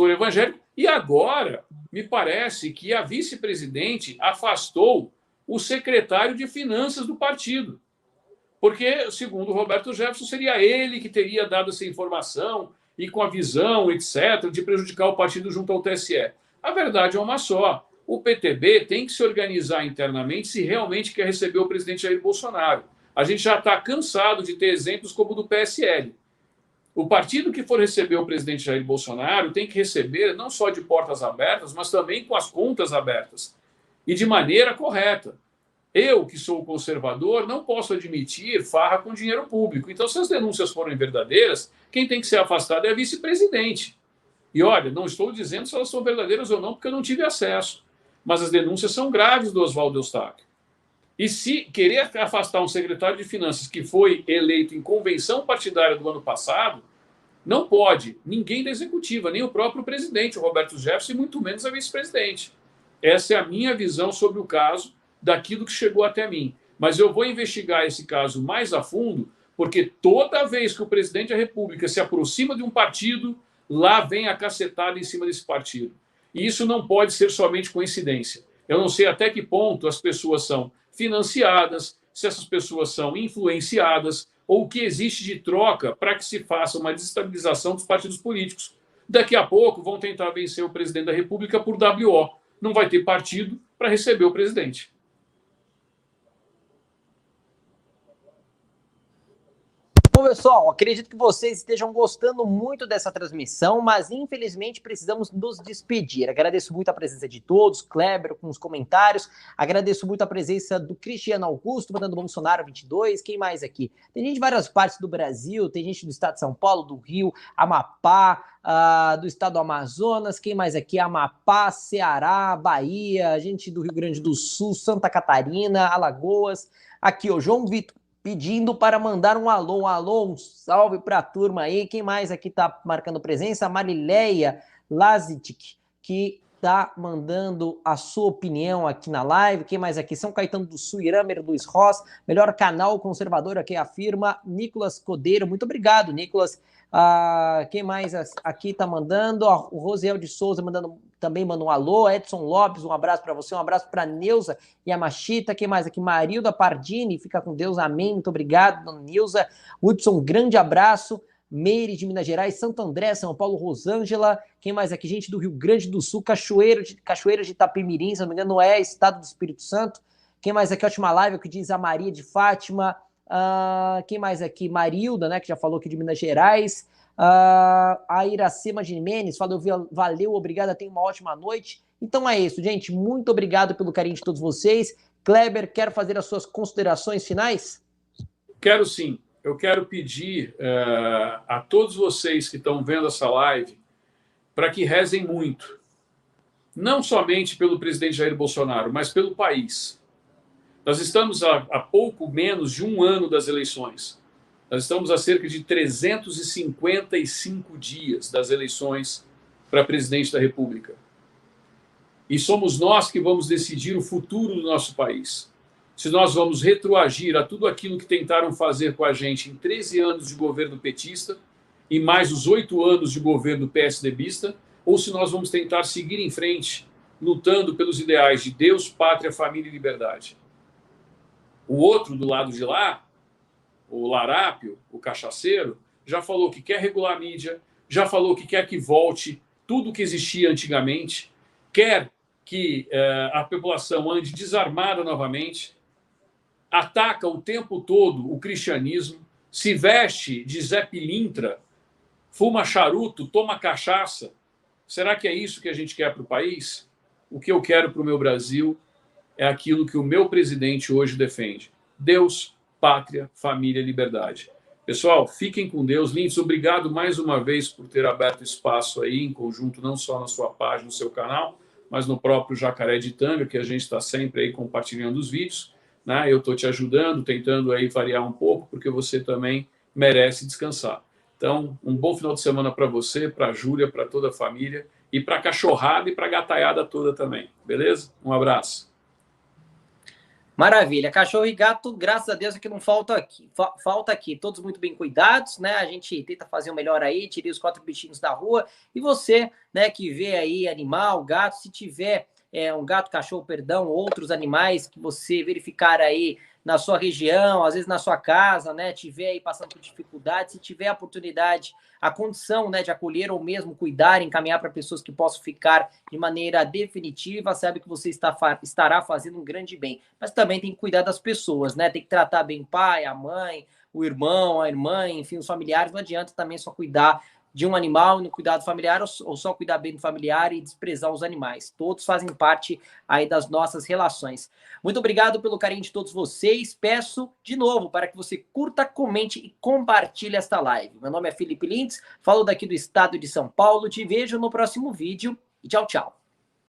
evangélico, e agora me parece que a vice-presidente afastou o secretário de Finanças do partido. Porque, segundo o Roberto Jefferson, seria ele que teria dado essa informação e com a visão, etc., de prejudicar o partido junto ao TSE. A verdade é uma só. O PTB tem que se organizar internamente se realmente quer receber o presidente Jair Bolsonaro. A gente já está cansado de ter exemplos como o do PSL. O partido que for receber o presidente Jair Bolsonaro tem que receber não só de portas abertas, mas também com as contas abertas e de maneira correta. Eu, que sou conservador, não posso admitir farra com dinheiro público. Então, se as denúncias forem verdadeiras, quem tem que ser afastado é a vice-presidente. E olha, não estou dizendo se elas são verdadeiras ou não, porque eu não tive acesso. Mas as denúncias são graves do Oswaldo Eustáquio. E se querer afastar um secretário de Finanças que foi eleito em convenção partidária do ano passado, não pode ninguém da executiva, nem o próprio presidente, o Roberto Jefferson, e muito menos a vice-presidente. Essa é a minha visão sobre o caso, daquilo que chegou até mim. Mas eu vou investigar esse caso mais a fundo, porque toda vez que o presidente da República se aproxima de um partido, lá vem a cacetada em cima desse partido. E isso não pode ser somente coincidência. Eu não sei até que ponto as pessoas são financiadas, se essas pessoas são influenciadas, ou o que existe de troca para que se faça uma desestabilização dos partidos políticos. Daqui a pouco vão tentar vencer o presidente da República por WO. Não vai ter partido para receber o presidente. Bom, pessoal, acredito que vocês estejam gostando muito dessa transmissão, mas infelizmente precisamos nos despedir. Agradeço muito a presença de todos, Kleber com os comentários, agradeço muito a presença do Cristiano Augusto, mandando Bolsonaro 22, quem mais aqui? Tem gente de várias partes do Brasil, tem gente do estado de São Paulo, do Rio, Amapá, do estado do Amazonas, quem mais aqui? Amapá, Ceará, Bahia, gente do Rio Grande do Sul, Santa Catarina, Alagoas, aqui, ó, João Vitor, pedindo para mandar um alô, um salve para a turma aí. Quem mais aqui tá marcando presença? A Marileia Lazitic, que tá mandando a sua opinião aqui na live. Quem mais aqui? São Caetano do Sul, Iramer Luiz Ross, melhor canal conservador aqui afirma. Nicolas Codeiro, muito obrigado, Nicolas. Quem mais aqui tá mandando? O Rosiel de Souza também manda um alô. Edson Lopes, um abraço para você, um abraço para Neuza Yamashita. Quem mais aqui? Marilda Pardini, fica com Deus, amém. Muito obrigado, dona Nilza. Hudson, grande abraço. Meire de Minas Gerais, Santo André, São Paulo, Rosângela. Quem mais aqui? Gente do Rio Grande do Sul, Cachoeira de Itapemirim, se não me engano, não é estado do Espírito Santo. Quem mais aqui? Ótima live, que diz a Maria de Fátima. Quem mais aqui? Marilda, né, que já falou aqui de Minas Gerais. A Iracema Jimenez falou, valeu, obrigado, tenha uma ótima noite. Então é isso, gente, muito obrigado pelo carinho de todos vocês. Kleber, quer fazer as suas considerações finais? Quero sim. Eu quero pedir a todos vocês que estão vendo essa live para que rezem muito. Não somente pelo presidente Jair Bolsonaro, mas pelo país. Nós estamos há pouco menos de um ano das eleições. Nós estamos a cerca de 355 dias das eleições para presidente da República. E somos nós que vamos decidir o futuro do nosso país. Se nós vamos retroagir a tudo aquilo que tentaram fazer com a gente em 13 anos de governo petista e mais os 8 anos de governo PSDBista, ou se nós vamos tentar seguir em frente, lutando pelos ideais de Deus, pátria, família e liberdade. O outro do lado de lá, o larápio, o cachaceiro, já falou que quer regular a mídia, já falou que quer que volte tudo o que existia antigamente, quer que a população ande desarmada novamente, ataca o tempo todo o cristianismo, se veste de Zé Pilintra, fuma charuto, toma cachaça. Será que é isso que a gente quer para o país? O que eu quero para o meu Brasil é aquilo que o meu presidente hoje defende. Deus, pátria, família, liberdade. Pessoal, fiquem com Deus. Lintz, obrigado mais uma vez por ter aberto espaço aí em conjunto, não só na sua página, no seu canal, mas no próprio Jacaré de Tanga, que a gente está sempre aí compartilhando os vídeos. Né? Eu estou te ajudando, tentando aí variar um pouco, porque você também merece descansar. Então, um bom final de semana para você, para a Júlia, para toda a família, e para a cachorrada e para a gataiada toda também. Beleza? Um abraço. Maravilha. Cachorro e gato, graças a Deus, é que não falta aqui. Falta aqui. Todos muito bem cuidados, né? A gente tenta fazer o melhor aí, tirei os 4 bichinhos da rua. E você, né, que vê aí animal, gato, se tiver um gato, cachorro, perdão, outros animais que você verificar aí na sua região, às vezes na sua casa, né, tiver aí passando por dificuldade, se tiver a oportunidade, a condição, né, de acolher ou mesmo cuidar, encaminhar para pessoas que possam ficar de maneira definitiva, sabe que você estará fazendo um grande bem. Mas também tem que cuidar das pessoas, né, tem que tratar bem o pai, a mãe, o irmão, a irmã, enfim, os familiares. Não adianta também só cuidar de um animal e não cuidar do familiar, ou só cuidar bem do familiar e desprezar os animais. Todos fazem parte aí das nossas relações. Muito obrigado pelo carinho de todos vocês. Peço de novo para que você curta, comente e compartilhe esta live. Meu nome é Felipe Lintz, falo daqui do estado de São Paulo. Te vejo no próximo vídeo e tchau, tchau.